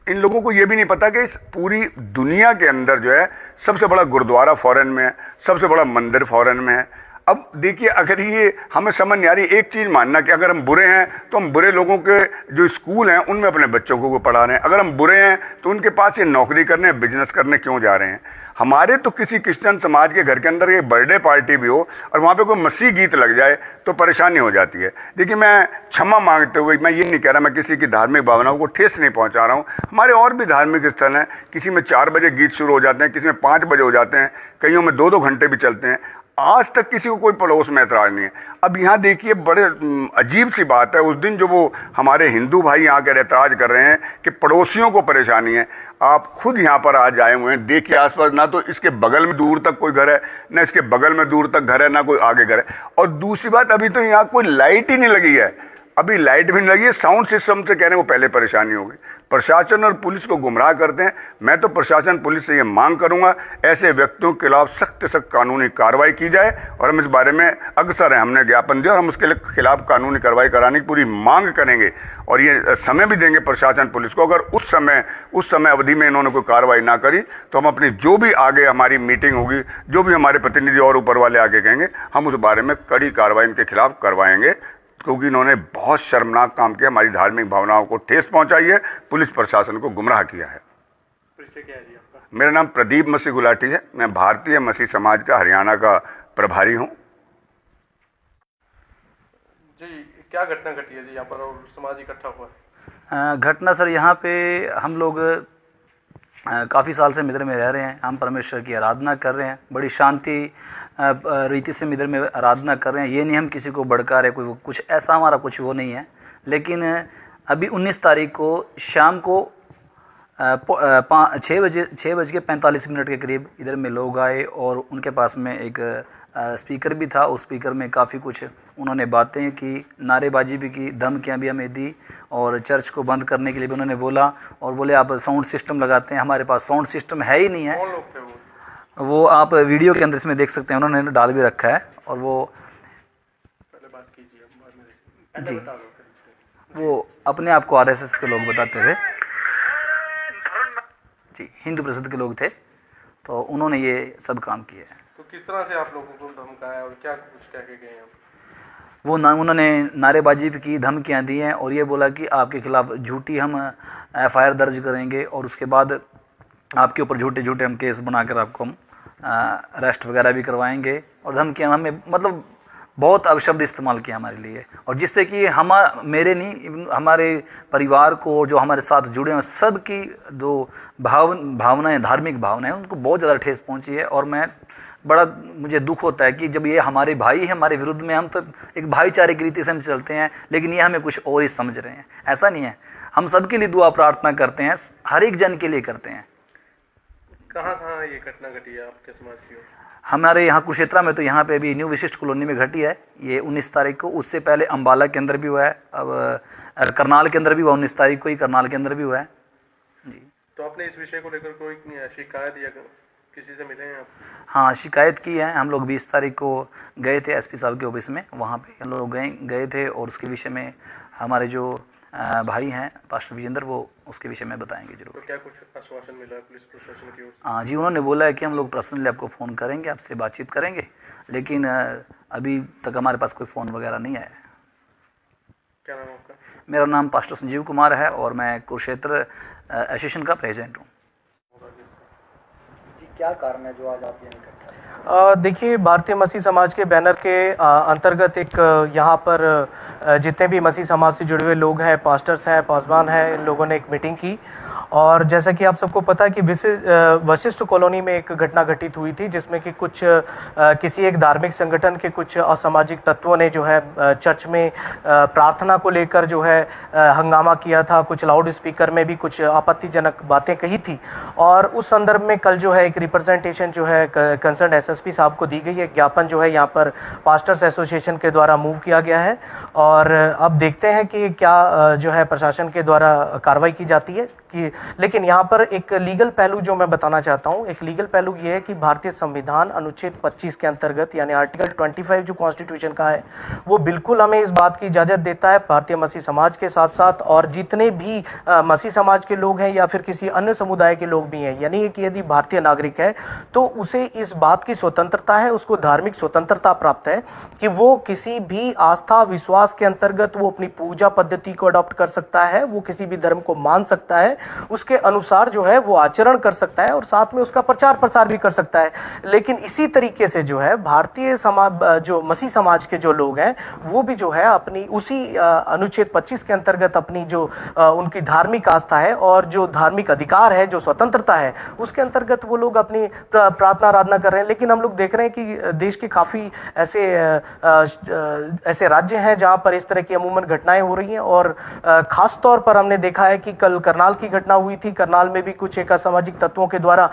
S3: इन लोगों को ये भी नहीं पता कि इस पूरी दुनिया के अंदर जो है सबसे बड़ा गुरुद्वारा फॉरेन में है, सबसे बड़ा मंदिर फॉरेन में है। अब देखिए, अगर ये हमें समझ नहीं आ रही, एक चीज़ मानना कि अगर हम बुरे हैं तो हम बुरे लोगों के जो स्कूल हैं उनमें अपने बच्चों को पढ़ा रहे हैं, अगर हम बुरे हैं तो उनके पास ये नौकरी करने, बिजनेस करने क्यों जा रहे हैं? हमारे तो किसी क्रिश्चियन समाज के घर के अंदर एक बर्थडे पार्टी भी हो और वहाँ पे कोई मसीह गीत लग जाए तो परेशानी हो जाती है। देखिए, मैं क्षमा मांगते हुए मैं ये नहीं कह रहा, मैं किसी की धार्मिक भावनाओं को ठेस नहीं पहुँचा रहा हूँ। हमारे और भी धार्मिक स्थल हैं, किसी में 4 बजे गीत शुरू हो जाते हैं, किसी में 5 बजे हो जाते हैं, कईयों में 2-2 घंटे भी चलते हैं। आज तक किसी को कोई पड़ोस में ऐतराज़ नहीं है। अब यहाँ देखिए, बड़े अजीब सी बात है, उस दिन जो वो हमारे हिंदू भाई यहाँ के ऐतराज़ कर रहे हैं कि पड़ोसियों को परेशानी है, आप खुद यहाँ पर आज आए हुए हैं, देखिए आसपास ना तो इसके बगल में दूर तक कोई घर है, ना इसके बगल में दूर तक घर है, ना कोई आगे घर है। और दूसरी बात, अभी तो यहाँ कोई लाइट ही नहीं लगी है, अभी लाइट भी नहीं लगी है। साउंड सिस्टम से कह रहे हैं वो पहले परेशानी होगी। प्रशासन और पुलिस को गुमराह करते हैं। मैं तो प्रशासन पुलिस से ये मांग करूंगा, ऐसे व्यक्तियों के खिलाफ सख्त से सख्त कानूनी कार्रवाई की जाए, और हम इस बारे में अक्सर हैं, हमने ज्ञापन दिया और हम उसके खिलाफ कानूनी कार्रवाई कराने की पूरी मांग करेंगे। और ये समय भी देंगे प्रशासन पुलिस को, अगर उस समय अवधि में इन्होंने कोई कार्रवाई ना करी तो हम अपनी जो भी आगे हमारी मीटिंग होगी, जो भी हमारे प्रतिनिधि और ऊपर वाले आगे कहेंगे, हम उस बारे में कड़ी कार्रवाई इनके खिलाफ करवाएंगे, क्योंकि इन्होंने बहुत शर्मनाक काम किया, हमारी धार्मिक भावनाओं को ठेस पहुंचाई है, पुलिस प्रशासन को गुमराह किया है।
S2: परिचय क्या है जी आपका?
S3: मेरा नाम प्रदीप मसीह गुलाटी है, मैं भारतीय मसीह समाज का हरियाणा का प्रभारी हूं।
S2: जी, क्या घटना घटी है जी यहाँ पर और समाज इकट्ठा हुआ है?
S4: घटना सर, यहाँ पे हम लोग काफ़ी साल से मिद्र में रह रहे हैं, हम परमेश्वर की आराधना कर रहे हैं, बड़ी शांति रीति से मिद्र में आराधना कर रहे हैं। ये नहीं हम किसी को भड़का रहे, कोई कुछ ऐसा हमारा कुछ वो नहीं है। लेकिन अभी 19 तारीख को शाम को 6:45 के करीब इधर में लोग आए और उनके पास में एक स्पीकर भी था। उस स्पीकर में काफ़ी कुछ उन्होंने बातें की, नारेबाजी भी की, धमकियाँ भी हमें दी और चर्च को बंद करने के लिए भी उन्होंने बोला, और बोले आप साउंड सिस्टम लगाते हैं, हमारे पास साउंड सिस्टम है ही नहीं है।
S2: कौन लोग थे
S4: वो आप वीडियो के अंदर इसमें देख सकते हैं, उन्होंने डाल भी रखा है। और वो
S2: पहले बात कीजिए।
S4: जी, वो अपने आप को आरएसएस के लोग बताते थे जी, हिंदू परिषद के लोग थे, तो उन्होंने ये सब काम किए हैं।
S2: तो किस तरह से आप लोगों को धमकाया और क्या कुछ कह के गए हैं?
S4: उन्होंने नारेबाजी भी की, धमकियां दी हैं और ये बोला कि आपके खिलाफ झूठी हम एफआईआर दर्ज करेंगे और उसके बाद आपके ऊपर झूठे झूठे हम केस बनाकर आपको हम अरेस्ट वगैरह भी करवाएंगे, और धमकियां हमें मतलब बहुत अपशब्द इस्तेमाल किया हमारे लिए, और जिससे कि मेरे नहीं, हमारे परिवार को, जो हमारे साथ जुड़े हैं सब की जो भावनाएं, धार्मिक भावनाएं, उनको बहुत ज़्यादा ठेस पहुंची है। और मुझे दुख होता है कि जब ये हमारे भाई हैं हमारे विरुद्ध में, हम तो एक भाईचारे की रीति से हम चलते हैं, लेकिन ये हमें कुछ और ही समझ रहे हैं। ऐसा नहीं है, हम सबके लिए दुआ प्रार्थना करते हैं, हर एक जन के लिए करते हैं।
S2: कहाँ कहाँ ये घटना घटी है आपके समाज की?
S4: हमारे यहाँ कुरुक्षेत्र में, तो यहाँ पे अभी न्यू विशिष्ट कॉलोनी में घटी है ये 19 तारीख को। उससे पहले अम्बाला के अंदर भी हुआ है, अब करनाल के अंदर भी हुआ, 19 तारीख को ही करनाल के अंदर भी हुआ है जी।
S2: तो आपने इस विषय को लेकर कोई शिकायत या किसी से मिले हैं आप?
S4: हाँ, शिकायत की है। हम लोग 20 तारीख को गए थे एसपी साहब के ऑफिस में, वहाँ पे हम लोग गए थे, और उसके विषय में हमारे जो भाई हैं पास्टर विजेंद्र, वो उसके विषय में बताएंगे जरूर।
S2: तो क्या कुछ आश्वासन मिला पुलिस प्रशासन की ओर से?
S4: हाँ जी, उन्होंने बोला है कि हम लोग पर्सनली आपको फ़ोन करेंगे, आपसे बातचीत करेंगे, लेकिन अभी तक हमारे पास कोई फ़ोन वगैरह नहीं आया है।
S2: क्या नाम आपका?
S4: मेरा नाम पास्टर संजीव कुमार है और मैं कुरुक्षेत्र एसोसिएशन का प्रेसिडेंट हूँ।
S5: जी, क्या कारण है जो आज आप यहाँ इकट्ठा हैं?
S6: देखिए, भारतीय मसीह समाज के बैनर के अंतर्गत एक यहाँ पर जितने भी मसीह समाज से जुड़े हुए लोग हैं, पास्टर्स हैं, पासवान हैं, इन लोगों ने एक मीटिंग की, और जैसा कि आप सबको पता है कि वशिष्ठ कॉलोनी में एक घटना घटित हुई थी, जिसमें कि कुछ किसी एक धार्मिक संगठन के कुछ असामाजिक तत्वों ने जो है चर्च में प्रार्थना को लेकर जो है हंगामा किया था, कुछ लाउड स्पीकर में भी कुछ आपत्तिजनक बातें कही थी। और उस संदर्भ में कल जो है एक रिप्रेजेंटेशन जो है कंसर्न एसएसपी साहब को दी गई है। ज्ञापन जो है यहाँ पर पास्टर्स एसोसिएशन के द्वारा मूव किया गया है, और अब देखते हैं कि क्या जो है प्रशासन के द्वारा कार्रवाई की जाती है कि। लेकिन यहाँ पर एक लीगल पहलू जो मैं बताना चाहता हूँ, एक लीगल पहलू ये है कि भारतीय संविधान अनुच्छेद 25 के अंतर्गत, यानी आर्टिकल 25 जो कॉन्स्टिट्यूशन का है, वो बिल्कुल हमें इस बात की इजाज़त देता है, भारतीय मसीह समाज के साथ साथ और जितने भी मसीह समाज के लोग हैं या फिर किसी अन्य समुदाय के लोग भी हैं, यानी कि यदि भारतीय नागरिक है तो उसे इस बात की स्वतंत्रता है, उसको धार्मिक स्वतंत्रता प्राप्त है कि वो किसी भी आस्था विश्वास के अंतर्गत वो अपनी पूजा पद्धति को अडॉप्ट कर सकता है, वो किसी भी धर्म को मान सकता है, उसके अनुसार जो है वो आचरण कर सकता है और साथ में उसका प्रचार प्रसार भी कर सकता है। लेकिन इसी तरीके से जो है भारतीय समाज, जो मसीह समाज के जो लोग हैं, वो भी जो है अपनी उसी अनुच्छेद 25 के अंतर्गत अपनी जो उनकी धार्मिक आस्था है और जो धार्मिक अधिकार है, जो स्वतंत्रता है, उसके अंतर्गत वो लोग अपनी प्रार्थना आराधना कर रहे हैं। लेकिन हम लोग देख रहे हैं कि देश के काफ़ी ऐसे राज्य हैं जहाँ पर इस तरह की अमूमन घटनाएं हो रही हैं, और ख़ास तौर पर हमने देखा है कि कल करनाल की घटना हुई थी। करनाल में भी कुछ एक असामाजिक तत्वों के द्वारा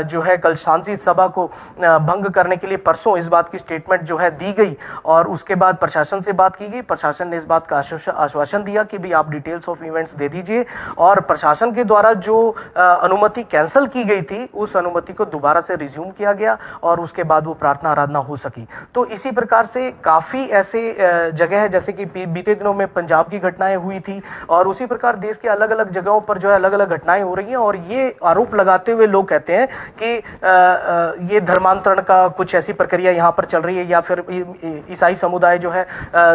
S6: जो है कल शांति सभा को भंग करने के लिए परसों इस बात की स्टेटमेंट जो है दी गई, और उसके बाद प्रशासन से बात की गई। प्रशासन ने इस बात का आश्वासन दिया कि भाई आप डिटेल्स ऑफ इवेंट्स दे दीजिए, और प्रशासन के द्वारा जो अनुमति कैंसिल की गई थी उस अनुमति को दोबारा से रिज्यूम किया गया और उसके बाद वो प्रार्थना आराधना हो सकी। तो इसी प्रकार से काफ़ी ऐसे जगह है, जैसे कि बीते दिनों में पंजाब की घटनाएं हुई थी, और उसी प्रकार देश के अलग अलग जगहों पर जो है अलग अलग घटनाएं हो रही हैं। और ये आरोप लगाते हुए लोग कहते हैं कि ये धर्मांतरण का कुछ ऐसी प्रक्रिया यहाँ पर चल रही है, या फिर ईसाई समुदाय जो है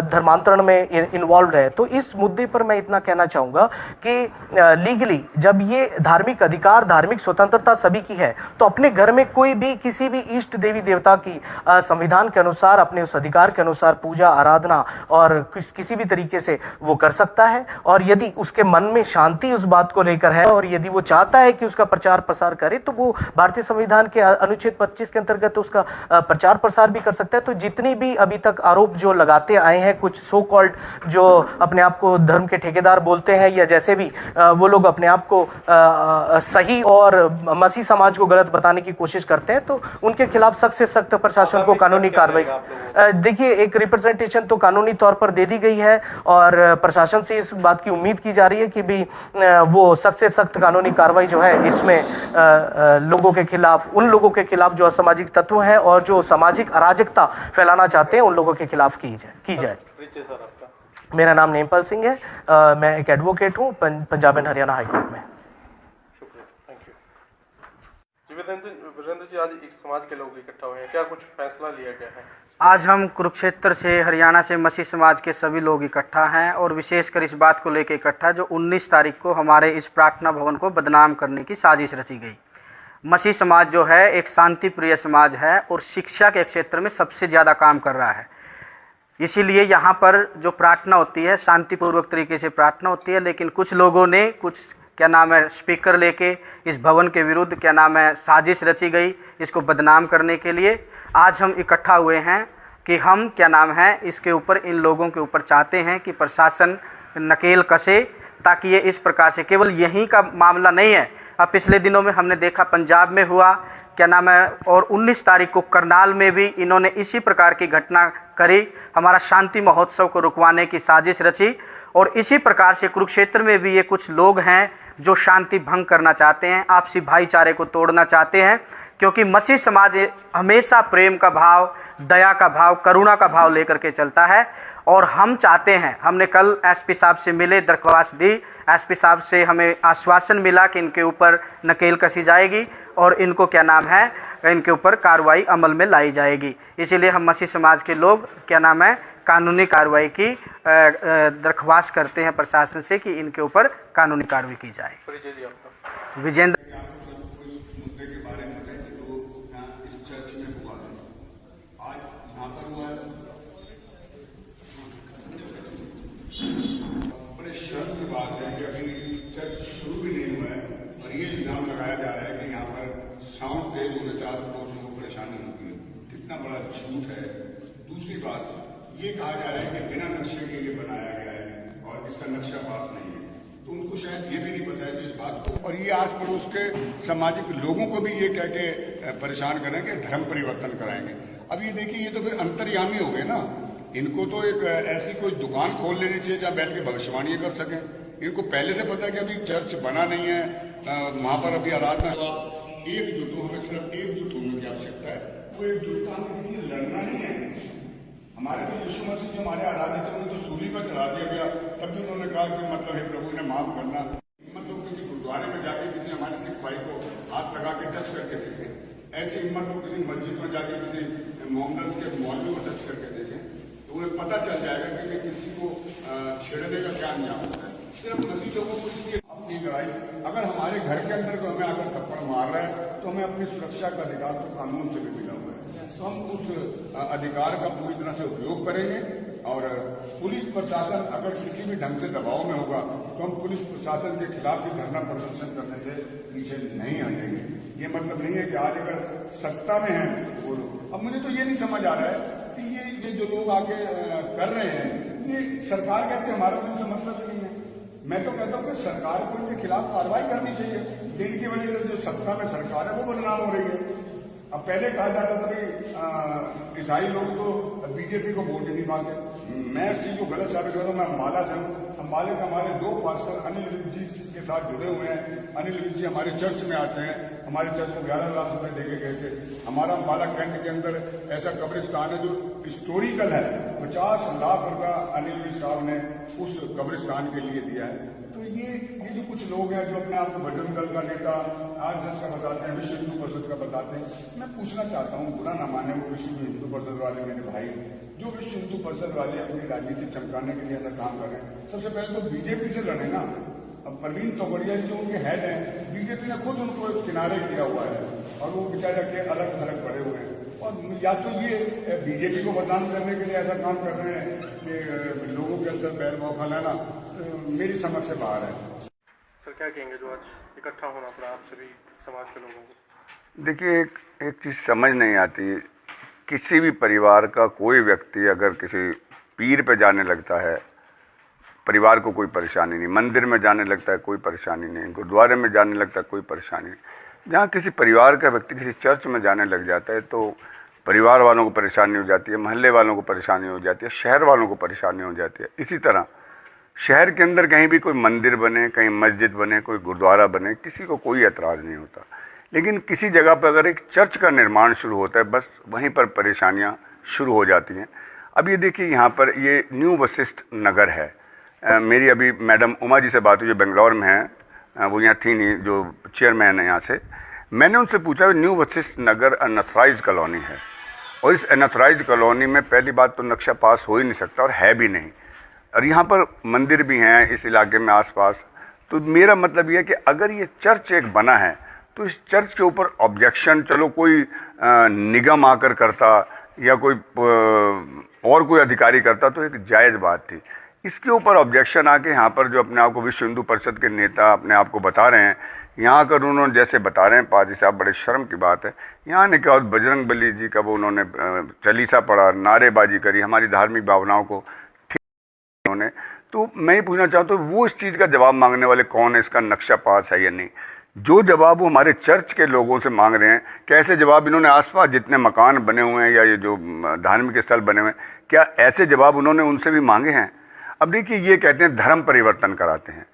S6: धर्मांतरण में इन्वॉल्व है। तो इस मुद्दे पर मैं इतना कहना चाहूँगा कि लीगली जब ये धार्मिक अधिकार, धार्मिक स्वतंत्रता सभी की है, तो अपने घर में कोई भी किसी भी इष्ट देवी देवता की संविधान के अनुसार, अपने उस अधिकार के अनुसार पूजा आराधना और किसी भी तरीके से वो कर सकता है। और यदि उसके मन में शांति उस बात को लेकर है और यदि वो चाहता है कि उसका प्रचार प्रसार करे, तो वो भारतीय संविधान के अनुच्छेद 25 के अंतर्गत उसका प्रचार प्रसार भी कर सकता है। तो जितनी भी अभी तक आरोप जो लगाते आए हैं कुछ सो कॉल्ड जो अपने आप को धर्म के ठेकेदार बोलते हैं, या जैसे भी वो लोग अपने आप को सही और मसीह समाज को गलत बताने की कोशिश करते हैं, तो उनके खिलाफ सख्त से सख्त प्रशासन को कानूनी कार्रवाई। देखिए, एक रिप्रेजेंटेशन तो कानूनी तौर पर दे दी गई है और प्रशासन से इस बात की उम्मीद की जा रही है कि भी वो सख्त से सख्त कानूनी कार्रवाई जो है इसमें लोगों के खिलाफ, उन लोगों के खिलाफ जो असामाजिक तत्व हैं और जो सामाजिक अराजकता फैलाना चाहते हैं, उन लोगों के खिलाफ की जाए। मेरा नाम नेमपाल सिंह है। मैं एक एडवोकेट हूँ Punjab and Haryana high court में।
S2: शुक्रिया, थैंक यू जी। वीरेंद्र जी, आज एक समाज के लोग इकट्ठा हुए हैं, क्या कुछ फैसला लिया गया है?
S7: आज हम कुरुक्षेत्र से, हरियाणा से मसीह समाज के सभी लोग इकट्ठा हैं और विशेषकर इस बात को लेकर इकट्ठा जो 19 तारीख को हमारे इस प्रार्थना भवन को बदनाम करने की साजिश रची गई। मसीह समाज जो है एक शांति प्रिय समाज है और शिक्षा के क्षेत्र में सबसे ज़्यादा काम कर रहा है। इसीलिए यहाँ पर जो प्रार्थना होती है शांतिपूर्वक तरीके से प्रार्थना होती है, लेकिन कुछ लोगों ने स्पीकर लेके इस भवन के विरुद्ध साजिश रची गई इसको बदनाम करने के लिए। आज हम इकट्ठा हुए हैं कि हम इसके ऊपर इन लोगों के ऊपर चाहते हैं कि प्रशासन नकेल कसे, ताकि ये इस प्रकार से केवल यहीं का मामला नहीं है। अब पिछले दिनों में हमने देखा पंजाब में हुआ और 19 तारीख को करनाल में भी इन्होंने इसी प्रकार की घटना करी, हमारा शांति महोत्सव को रुकवाने की साजिश रची। और इसी प्रकार से कुरुक्षेत्र में भी ये कुछ लोग हैं जो शांति भंग करना चाहते हैं, आपसी भाईचारे को तोड़ना चाहते हैं, क्योंकि मसीह समाज हमेशा प्रेम का भाव, दया का भाव, करुणा का भाव लेकर के चलता है। और हम चाहते हैं, हमने कल एसपी साहब से मिले, दरख्वास्त दी, एसपी साहब से हमें आश्वासन मिला कि इनके ऊपर नकेल कसी जाएगी और इनको इनके ऊपर कार्रवाई अमल में लाई जाएगी। इसीलिए हम मसीह समाज के लोग कानूनी कार्रवाई की दरख्वास्त करते हैं प्रशासन से कि इनके ऊपर कानूनी कार्रवाई की जाए। विजेंद्र
S1: मुद्दे के बारे में बताइए जो यहाँ इस चर्च में हुआ है, आज यहाँ पर हुआ है। बड़े शर्म की बात है कि अभी चर्च शुरू भी नहीं हुआ है और ये इल्जाम लगाया जा रहा है कि यहाँ पर साउंड तेज होने से आस-पड़ोस लोगों को परेशानी होती है। कितना बड़ा झूठ है। दूसरी बात ये कहा जा रहा है कि बिना नक्शे के ये बनाया गया है और इसका नक्शा पास नहीं है, तो उनको शायद ये भी नहीं पता है कि इस बात को, और ये आस पड़ोस के सामाजिक लोगों को भी ये कह के परेशान करेंगे धर्म परिवर्तन कराएंगे। अब ये देखिए, ये तो फिर अंतर्यामी हो गए ना। इनको तो एक ऐसी कोई दुकान खोल लेनी चाहिए जहाँ बैठ के भविष्यवाणी कर सकें। इनको पहले से पता है कि अभी चर्च बना नहीं है, वहां पर अभी आराधना। एकजुट हो, हमें सिर्फ एकजुट होने की आवश्यकता है। वो एकजुटता हमें किसी लड़ना नहीं है। हमारे तो यीशु मसीह जो हमारे आराध्य थे उनको सूली पर चढ़ा दिया गया, तब भी उन्होंने कहा कि मतलब है प्रभु ने माफ करना। हिम्मत हो किसी गुरुद्वारे में जाके किसी हमारे सिख भाई को हाथ लगा के टच करके देखें, ऐसी हिम्मत हो किसी मस्जिद में जाके किसी मोहम्मद के मौलवी को टच करके देखें, तो उन्हें पता चल जाएगा कि किसी को छेड़ने का क्या अंजाम होता है। सिर्फ मसीह लोगों को इसकी अपनी लड़ाई, अगर हमारे घर के अंदर को हमें अगर थप्पड़ मार रहा है तो हमें अपनी सुरक्षा का अधिकार तो कानून से भी मिला हुआ है, तो हम उस अधिकार का पूरी तरह से उपयोग करेंगे। और पुलिस प्रशासन अगर किसी भी ढंग से दबाव में होगा तो हम पुलिस प्रशासन के खिलाफ भी धरना प्रदर्शन करने से पीछे नहीं हटेंगे। ये मतलब नहीं है कि आज अगर सत्ता में है वो लोग। अब मुझे तो ये नहीं समझ आ रहा है कि ये जो लोग आगे कर रहे हैं, ये सरकार कहते हैं हमारा तो इनसे मतलब नहीं है। मैं तो कहता हूँ कि सरकार को इनके खिलाफ कार्रवाई करनी चाहिए। इनकी वजह से जो सत्ता में सरकार है वो बदनाम हो रही है। अब पहले कहा जाता था कि ईसाई लोग तो बीजेपी को वोट नहीं पाते। मैं इस चीज को गलत साबित करता हूँ। मैं अम्बाला से हूँ। अम्बाले का हमारे 2 पास्टर अनिल जी के साथ जुड़े हुए हैं। अनिल जी हमारे चर्च में आते हैं। हमारे चर्च को 11 लाख रुपए देके गए थे। हमारा अम्बाला कैंट के अंदर ऐसा कब्रिस्तान है जो हिस्टोरिकल है। 50 लाख रुपया अनिल जी साहब ने उस कब्रिस्तान के लिए दिया है। तो ये जो कुछ लोग हैं जो अपने आप को बजरंग दल का नेता, आरएसएस का बताते हैं, विश्व हिंदू परिषद का बताते हैं, मैं पूछना चाहता हूँ, बुरा ना माने वो विश्व हिंदू परिषद वाले मेरे भाई, जो विश्व हिंदू परिषद वाले अपनी राजनीति चमकाने के लिए ऐसा काम कर रहे हैं, सबसे पहले तो बीजेपी से लड़े ना। अब प्रवीण तोगड़िया जी जो उनके हेड हैं, बीजेपी ने खुद उनको एक किनारे किया हुआ है और वो बेचारे के अलग थलग पड़े हुए हैं। और या तो ये बीजेपी को बदनाम करने के लिए ऐसा काम कर रहे हैं कि लोगों के अंदर बैर भाव फैलाना, मेरी समझ से बाहर है।
S2: सर क्या कहेंगे जो आज इकट्ठा होना पड़ा आप सभी समाज के लोगों को?
S3: देखिए, एक चीज़ समझ नहीं आती, किसी भी परिवार का कोई व्यक्ति अगर किसी पीर पे जाने लगता है, परिवार को कोई परेशानी नहीं, मंदिर में जाने लगता है कोई परेशानी नहीं, गुरुद्वारे में जाने लगता है कोई परेशानी नहीं। जहाँ किसी परिवार का व्यक्ति किसी चर्च में जाने लग जाता है तो परिवार वालों को परेशानी हो जाती है, मोहल्ले वालों को परेशानी हो जाती है, शहर वालों को परेशानी हो जाती है। इसी तरह शहर के अंदर कहीं भी कोई मंदिर बने, कहीं मस्जिद बने, कोई गुरुद्वारा बने, किसी को कोई एतराज़ नहीं होता। लेकिन किसी जगह पर अगर एक चर्च का निर्माण शुरू होता है, बस वहीं पर परेशानियां शुरू हो जाती हैं। अब ये देखिए यहाँ पर ये न्यू वशिष्ठ नगर है। मेरी अभी मैडम उमा जी से बात हुई जो बेंगलोर में है, वो यहाँ थी नहीं, जो चेयरमैन है यहाँ से। मैंने उनसे पूछा न्यू वशिष्ठ नगर अनऑथराइज्ड कॉलोनी है और इस अनऑथराइज्ड कॉलोनी में पहली बात तो नक्शा पास हो ही नहीं सकता और है भी नहीं, और यहाँ पर मंदिर भी हैं इस इलाके में आसपास। तो मेरा मतलब ये है कि अगर ये चर्च एक बना है तो इस चर्च के ऊपर ऑब्जेक्शन चलो कोई निगम आकर करता या कोई और कोई अधिकारी करता तो एक जायज़ बात थी। इसके ऊपर ऑब्जेक्शन आके यहाँ पर जो अपने आप को विश्व हिंदू परिषद के नेता अपने आप को बता रहे हैं, यहाँ कर उन्होंने जैसे बता रहे हैं पाजी साहब, बड़े शर्म की बात है। यहाँ ने क्या बजरंग बली जी का वो उन्होंने चालीसा पढ़ा, नारेबाजी करी, हमारी धार्मिक भावनाओं को ठीक उन्होंने। तो मैं ये पूछना चाहता हूँ वो इस चीज़ का जवाब मांगने वाले कौन है, इसका नक्शा पास है या नहीं? जो जवाब वो हमारे चर्च के लोगों से मांग रहे हैं, कैसे जवाब इन्होंने आसपास जितने मकान बने हुए हैं या ये जो धार्मिक स्थल बने हुए हैं, क्या ऐसे जवाब उन्होंने उनसे भी मांगे हैं? अब देखिए ये कहते हैं धर्म परिवर्तन कराते हैं।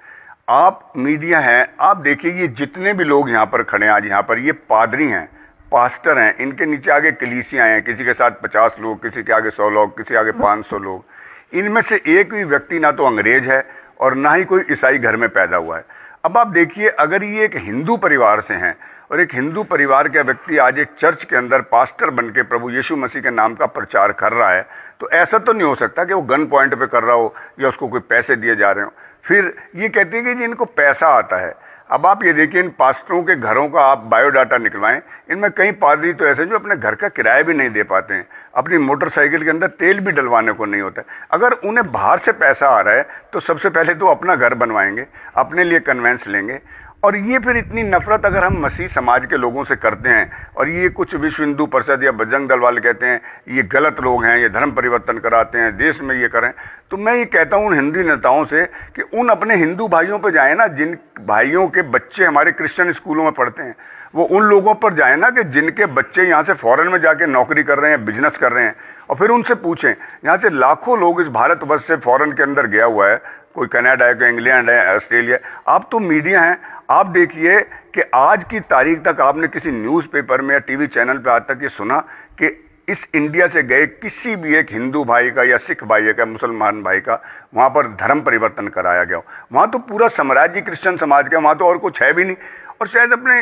S3: आप मीडिया हैं, आप देखिए ये जितने भी लोग यहाँ पर खड़े हैं आज, यहाँ पर ये पादरी हैं, पास्टर हैं, इनके नीचे आगे कलीसियाँ हैं, किसी के साथ 50 लोग, किसी के आगे 100 लोग, किसी आगे 500 लोग। इनमें से एक भी व्यक्ति ना तो अंग्रेज है और ना ही कोई ईसाई घर में पैदा हुआ है। अब आप देखिए अगर ये एक हिंदू परिवार से हैं और एक हिंदू परिवार का व्यक्ति आज एक चर्च के अंदर पास्टर बन के प्रभु यीशु मसीह के नाम का प्रचार कर रहा है, तो ऐसा तो नहीं हो सकता कि वो गन पॉइंट पे कर रहा हो या उसको कोई पैसे दिए जा रहे हो। फिर ये कहते हैं कि जी इनको पैसा आता है। अब आप ये देखिए इन पास्टरों के घरों का आप बायोडाटा निकलवाएं, इनमें कई पादरी तो ऐसे जो अपने घर का किराया भी नहीं दे पाते हैं, अपनी मोटरसाइकिल के अंदर तेल भी डलवाने को नहीं होता है। अगर उन्हें बाहर से पैसा आ रहा है तो सबसे पहले तो अपना घर बनवाएंगे, अपने लिए कन्वेंस लेंगे। और ये फिर इतनी नफरत अगर हम मसीह समाज के लोगों से करते हैं और ये कुछ विश्व हिंदू परिषद या बजरंग दल वाले कहते हैं ये गलत लोग हैं, ये धर्म परिवर्तन कराते हैं, देश में ये करें, तो मैं ये कहता हूँ उन हिंदू नेताओं से कि उन अपने हिंदू भाइयों पर जाए ना, जिन भाइयों के बच्चे हमारे क्रिश्चियन स्कूलों में पढ़ते हैं, वो उन लोगों पर जाए ना कि जिनके बच्चे यहाँ से फॉरेन में जाके नौकरी कर रहे हैं, बिजनेस कर रहे हैं, और फिर उनसे पूछें। यहाँ से लाखों लोग इस भारतवर्ष से फॉरेन के अंदर गया हुआ है, कोई कनाडा है, कोई इंग्लैंड है, ऑस्ट्रेलिया। आप तो मीडिया हैं, आप देखिए कि आज की तारीख तक आपने किसी न्यूज़पेपर में या टीवी चैनल पे आज तक ये सुना कि इस इंडिया से गए किसी भी एक हिंदू भाई का या सिख भाई का, मुसलमान भाई का वहाँ पर धर्म परिवर्तन कराया गया? वहाँ तो पूरा साम्राज्य क्रिश्चियन समाज का, वहाँ तो और कुछ है भी नहीं। और शायद अपने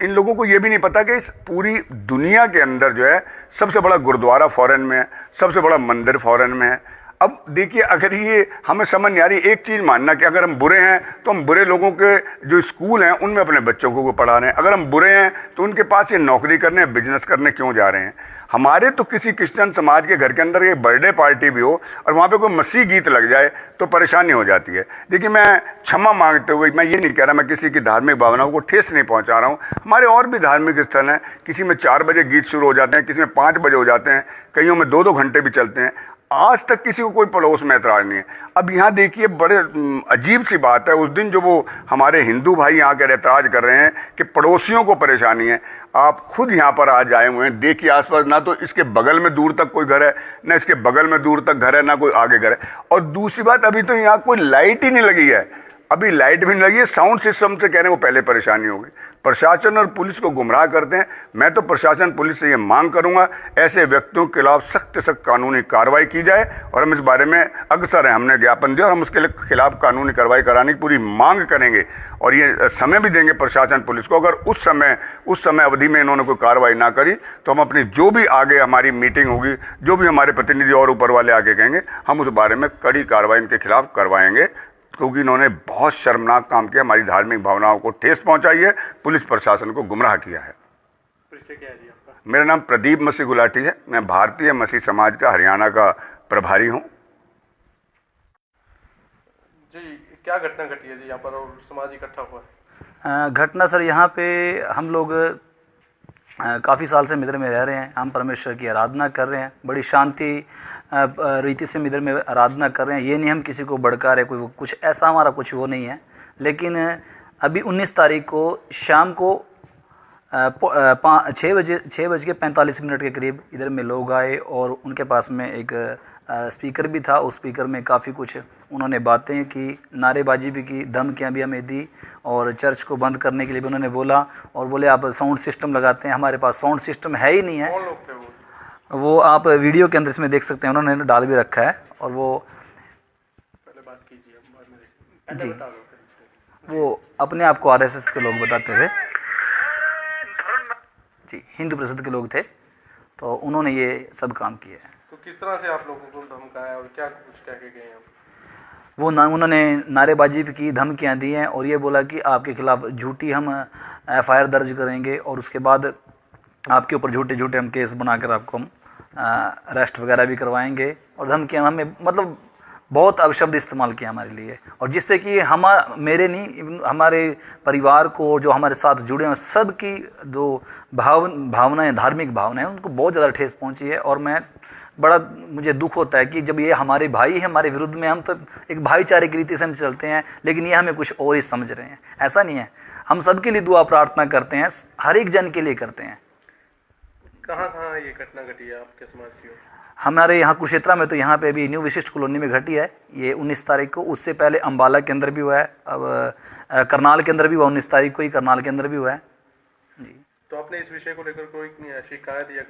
S3: इन लोगों को ये भी नहीं पता कि इस पूरी दुनिया के अंदर जो है सबसे बड़ा गुरुद्वारा फॉरेन में है, सबसे बड़ा मंदिर फॉरेन में है। अब देखिए अगर ये हमें समझ नहीं आ रही, एक चीज़ मानना कि अगर हम बुरे हैं तो हम बुरे लोगों के जो स्कूल हैं उनमें अपने बच्चों को पढ़ा रहे हैं, अगर हम बुरे हैं तो उनके पास ये नौकरी करने, बिजनेस करने क्यों जा रहे हैं? हमारे तो किसी क्रिश्चियन समाज के घर के अंदर एक बर्थडे पार्टी भी हो और वहाँ पे कोई मसीह गीत लग जाए तो परेशानी हो जाती है। देखिए मैं क्षमा मांगते हुए मैं ये नहीं कह रहा, मैं किसी की धार्मिक भावनाओं को ठेस नहीं पहुँचा रहा हूँ। हमारे और भी धार्मिक स्थल हैं, किसी में 4 बजे गीत शुरू हो जाते हैं, किसी में 5 बजे हो जाते हैं, कईयों में 2-2 घंटे भी चलते हैं। आज तक किसी को कोई पड़ोस में ऐतराज़ नहीं है। अब यहाँ देखिए बड़े अजीब सी बात है, उस दिन जो वो हमारे हिंदू भाई यहाँ के ऐतराज़ कर रहे हैं कि पड़ोसियों को परेशानी है, आप खुद यहाँ पर आज आए हुए हैं, देखिए आसपास ना तो इसके बगल में दूर तक कोई घर है, ना इसके बगल में दूर तक घर है, ना कोई आगे घर है। और दूसरी बात, अभी तो यहाँ कोई लाइट ही नहीं लगी है, अभी लाइट भी नहीं लगी है। साउंड सिस्टम से कह रहे हैं वो पहले परेशानी होगी। प्रशासन और पुलिस को गुमराह करते हैं। मैं तो प्रशासन पुलिस से ये मांग करूंगा ऐसे व्यक्तियों के खिलाफ सख्त से सख्त कानूनी कार्रवाई की जाए, और हम इस बारे में अग्रसर हैं, हमने ज्ञापन दिया और हम उसके खिलाफ कानूनी कार्रवाई कराने की पूरी मांग करेंगे और ये समय भी देंगे प्रशासन पुलिस को। अगर उस समय अवधि में इन्होंने कोई कार्रवाई ना करी तो हम अपनी जो भी आगे हमारी मीटिंग होगी, जो भी हमारे प्रतिनिधि और ऊपर वाले आगे कहेंगे, हम उस बारे में कड़ी कार्रवाई इनके खिलाफ करवाएंगे, क्योंकि इन्होंने बहुत शर्मनाक काम किया, हमारी धार्मिक भावनाओं को ठेस पहुंचाई है, पुलिस प्रशासन को गुमराह किया है।
S2: परिचय क्या है जी आपका?
S3: मेरा नाम प्रदीप मसीह गुलाटी है, मैं भारतीय मसीह समाज का हरियाणा का प्रभारी हूं।
S2: जी क्या घटना घटी है जी यहाँ पर और समाज इकट्ठा हुआ है?
S4: घटना सर, यहाँ पे हम लोग काफ़ी साल से मिद्र में रह रहे हैं, हम परमेश्वर की आराधना कर रहे हैं, बड़ी शांति रीति से मिद्र में आराधना कर रहे हैं। ये नहीं हम किसी को भड़का रहे, कोई कुछ ऐसा हमारा कुछ वो नहीं है। लेकिन अभी 19 तारीख को शाम को 6:45 के करीब इधर में लोग आए और उनके पास में एक स्पीकर भी था। उस स्पीकर में काफ़ी कुछ उन्होंने बातें की, नारेबाजी भी की, धमकियाँ भी हमें दी और चर्च को बंद करने के लिए भी उन्होंने बोला और बोले आप साउंड सिस्टम लगाते हैं, हमारे पास साउंड सिस्टम है ही नहीं है।
S2: कौन लोग थे वो?
S4: वो आप वीडियो के अंदर इसमें देख सकते हैं, उन्होंने डाल भी रखा है। और वो
S2: पहले बात कीजिए, हम बाद में देखेंगे। पहले
S4: जी।
S2: बता दो फिर।
S4: वो अपने आप को आरएसएस के लोग बताते थे जी, हिंदू परिषद के लोग थे, तो उन्होंने ये सब काम किया है।
S2: तो किस तरह से आप लोगों को धमकाया और क्या कुछ कह के गए हम?
S4: उन्होंने नारेबाजी भी की, धमकियां दी हैं और ये बोला कि आपके खिलाफ झूठी हम एफआईआर दर्ज करेंगे और उसके बाद आपके ऊपर झूठे झूठे हम केस बनाकर आपको हम अरेस्ट वगैरह भी करवाएंगे। और धमकियां हमें मतलब बहुत अपशब्द इस्तेमाल किया हमारे लिए, और जिससे कि मेरे नहीं, हमारे परिवार को, जो हमारे साथ जुड़े हैं सब की जो भावनाएं, धार्मिक भावनाएं, उनको बहुत ज़्यादा ठेस पहुंची है। और मुझे दुख होता है कि जब ये हमारे भाई हैं हमारे विरुद्ध में, हम तो एक भाईचारे की रीति से हम चलते हैं, लेकिन ये हमें कुछ और ही समझ रहे हैं। ऐसा नहीं है, हम सबके लिए दुआ प्रार्थना करते हैं, हर एक जन के लिए करते हैं।
S2: कहाँ कहाँ ये घटना घटी है आपके समाज की?
S4: हमारे यहाँ कुरुक्षेत्र में तो यहाँ पे अभी न्यू विशिष्ट कॉलोनी में घटी है ये 19 तारीख को। उससे पहले अम्बाला के अंदर भी हुआ है, अब करनाल के अंदर भी हुआ, 19 तारीख को ही करनाल के अंदर भी हुआ है जी।
S2: तो आपने इस विषय को लेकर कोई शिकायत या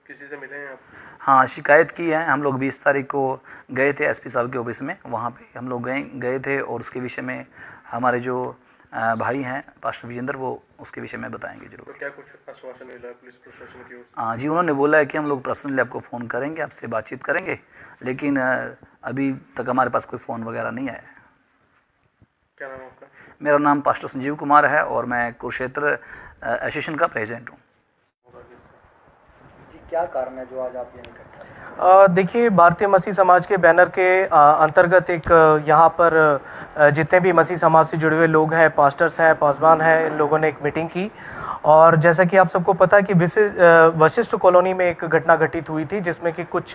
S2: किसी से मिले हैं आप?
S4: हाँ, शिकायत की है। हम लोग 20 तारीख को गए थे एसपी साहब के ऑफिस में, वहाँ पे हम लोग गए थे और उसके विषय में हमारे जो भाई हैं पास्टर विजेंद्र, वो उसके विषय में बताएंगे जरूर।
S2: तो क्या कुछ आश्वासन मिला पुलिस प्रशासन की ओर से?
S4: हाँ जी, उन्होंने बोला है कि हम लोग पर्सनली आपको फ़ोन करेंगे, आपसे बातचीत करेंगे, लेकिन अभी तक हमारे पास कोई फ़ोन वगैरह नहीं आया है।
S2: क्या नाम आपका?
S4: मेरा नाम पास्टर संजीव कुमार है और मैं कुरुक्षेत्र एसोसिएशन का प्रेसिडेंट हूँ।
S5: जी, क्या कारण है जो आज आप यहाँ इकट्ठा हैं?
S6: देखिए, भारतीय मसीह समाज के बैनर के अंतर्गत एक यहाँ पर जितने भी मसीह समाज से जुड़े हुए लोग हैं, पास्टर्स हैं, पासवान हैं, इन लोगों ने एक मीटिंग की। और जैसा कि आप सबको पता है कि वशिष्ठ कॉलोनी में एक घटना घटित हुई थी, जिसमें कि कुछ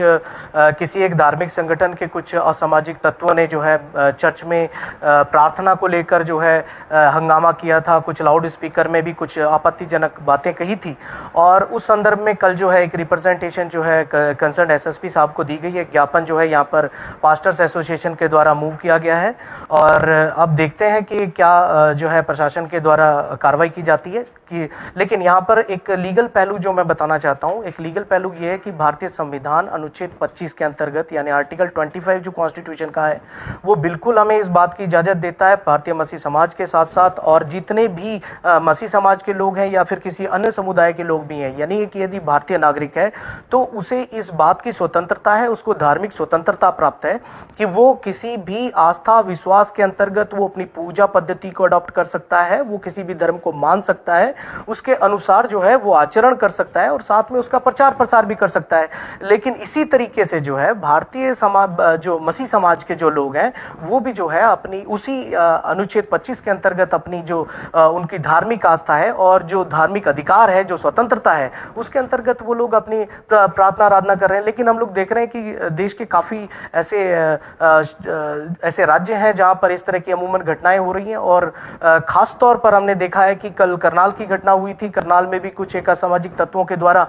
S6: किसी एक धार्मिक संगठन के कुछ असामाजिक तत्वों ने जो है चर्च में प्रार्थना को लेकर जो है हंगामा किया था। कुछ लाउड स्पीकर में भी कुछ आपत्तिजनक बातें कही थी। और उस संदर्भ में कल जो है एक रिप्रेजेंटेशन जो है कंसर्न एसएसपी साहब को दी गई है। ज्ञापन जो है यहाँ पर पास्टर्स एसोसिएशन के द्वारा मूव किया गया है और अब देखते हैं कि क्या जो है प्रशासन के द्वारा कार्रवाई की जाती है कि। लेकिन यहाँ पर एक लीगल पहलू जो मैं बताना चाहता हूँ, एक लीगल पहलू ये है कि भारतीय संविधान अनुच्छेद 25 के अंतर्गत यानी आर्टिकल 25 जो कॉन्स्टिट्यूशन का है, वो बिल्कुल हमें इस बात की इजाज़त देता है भारतीय मसीह समाज के साथ साथ और जितने भी मसीह समाज के लोग हैं या फिर किसी अन्य समुदाय के लोग भी हैं, यानी कि यदि भारतीय नागरिक है तो उसे इस बात की स्वतंत्रता है, उसको धार्मिक स्वतंत्रता प्राप्त है कि वो किसी भी आस्था विश्वास के अंतर्गत वो अपनी पूजा पद्धति को अडॉप्ट कर सकता है, वो किसी भी धर्म को मान सकता है, उसके अनुसार जो है वो आचरण कर सकता है और साथ में उसका प्रचार प्रसार भी कर सकता है। लेकिन इसी तरीके से जो है भारतीय समाज, जो मसीह समाज के जो लोग हैं, वो भी जो है अपनी उसी अनुच्छेद 25 के अंतर्गत अपनी जो उनकी धार्मिक आस्था है और जो धार्मिक अधिकार है, जो स्वतंत्रता है, उसके अंतर्गत वो लोग अपनी प्रार्थना आराधना कर रहे हैं। लेकिन हम लोग देख रहे हैं कि देश के काफ़ी ऐसे राज्य हैं जहाँ पर इस तरह की अमूमन घटनाएं हो रही हैं और ख़ास तौर पर हमने देखा है कि कल करनाल की घटना हुई थी। करनाल में भी कुछ एक असामाजिक तत्वों के द्वारा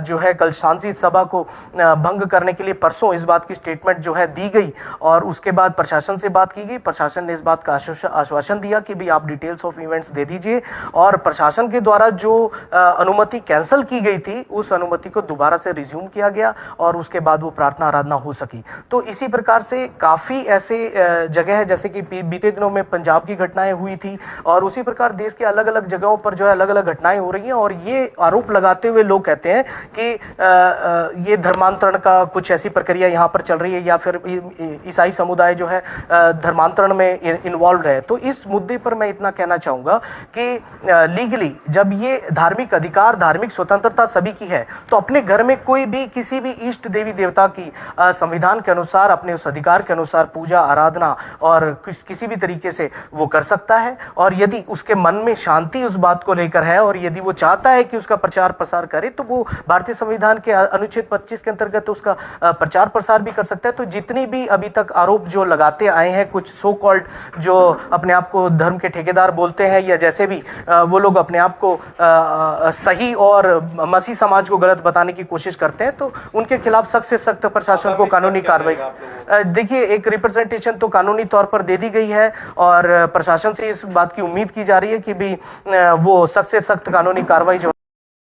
S6: जो है कल शांति सभा को भंग करने के लिए परसों इस बात की स्टेटमेंट जो है दी गई और उसके बाद प्रशासन से बात की गई। प्रशासन ने इस बात का आश्वासन दिया कि भी आप डिटेल्स ऑफ इवेंट्स दे दीजिए और प्रशासन के द्वारा जो अनुमति कैंसिल की गई थी उस अनुमति को दोबारा से रिज्यूम किया गया और उसके बाद वो प्रार्थना आराधना हो सकी। तो इसी प्रकार से काफ़ी ऐसे जगह है, जैसे कि बीते दिनों में पंजाब की घटनाएं हुई थी और उसी प्रकार देश के अलग अलग जगहों पर जो है अलग अलग घटनाएं हो रही हैं और ये आरोप लगाते हुए लोग कहते हैं कि ये धर्मांतरण का कुछ ऐसी प्रक्रिया यहाँ पर चल रही है या फिर ईसाई समुदाय जो है धर्मांतरण में इन्वॉल्व है। तो इस मुद्दे पर मैं इतना कहना चाहूँगा कि लीगली जब ये धार्मिक अधिकार, धार्मिक स्वतंत्रता सभी की है, तो अपने घर में कोई भी किसी भी इष्ट देवी देवता की संविधान के अनुसार अपने उस अधिकार के अनुसार पूजा आराधना और किसी भी तरीके से वो कर सकता है। और यदि उसके मन में शांति उस बात को लेकर है और यदि वो चाहता है कि उसका प्रचार प्रसार करे तो वो भारतीय संविधान के अनुच्छेद 25 के अंतर्गत उसका प्रचार प्रसार भी कर सकता है। तो जितनी भी अभी तक आरोप जो लगाते आए हैं कुछ सो कॉल्ड जो अपने आप को धर्म के ठेकेदार बोलते हैं या जैसे भी वो लोग अपने आप को सही और मसीह समाज को गलत बताने की कोशिश करते हैं, तो उनके खिलाफ सख्त से सख्त प्रशासन को कानूनी कार्रवाई। देखिए, एक रिप्रेजेंटेशन तो कानूनी तौर पर दे दी गई है और प्रशासन से इस बात की उम्मीद की जा रही है कि भी वो सख्त से सख्त कानूनी कार्रवाई जो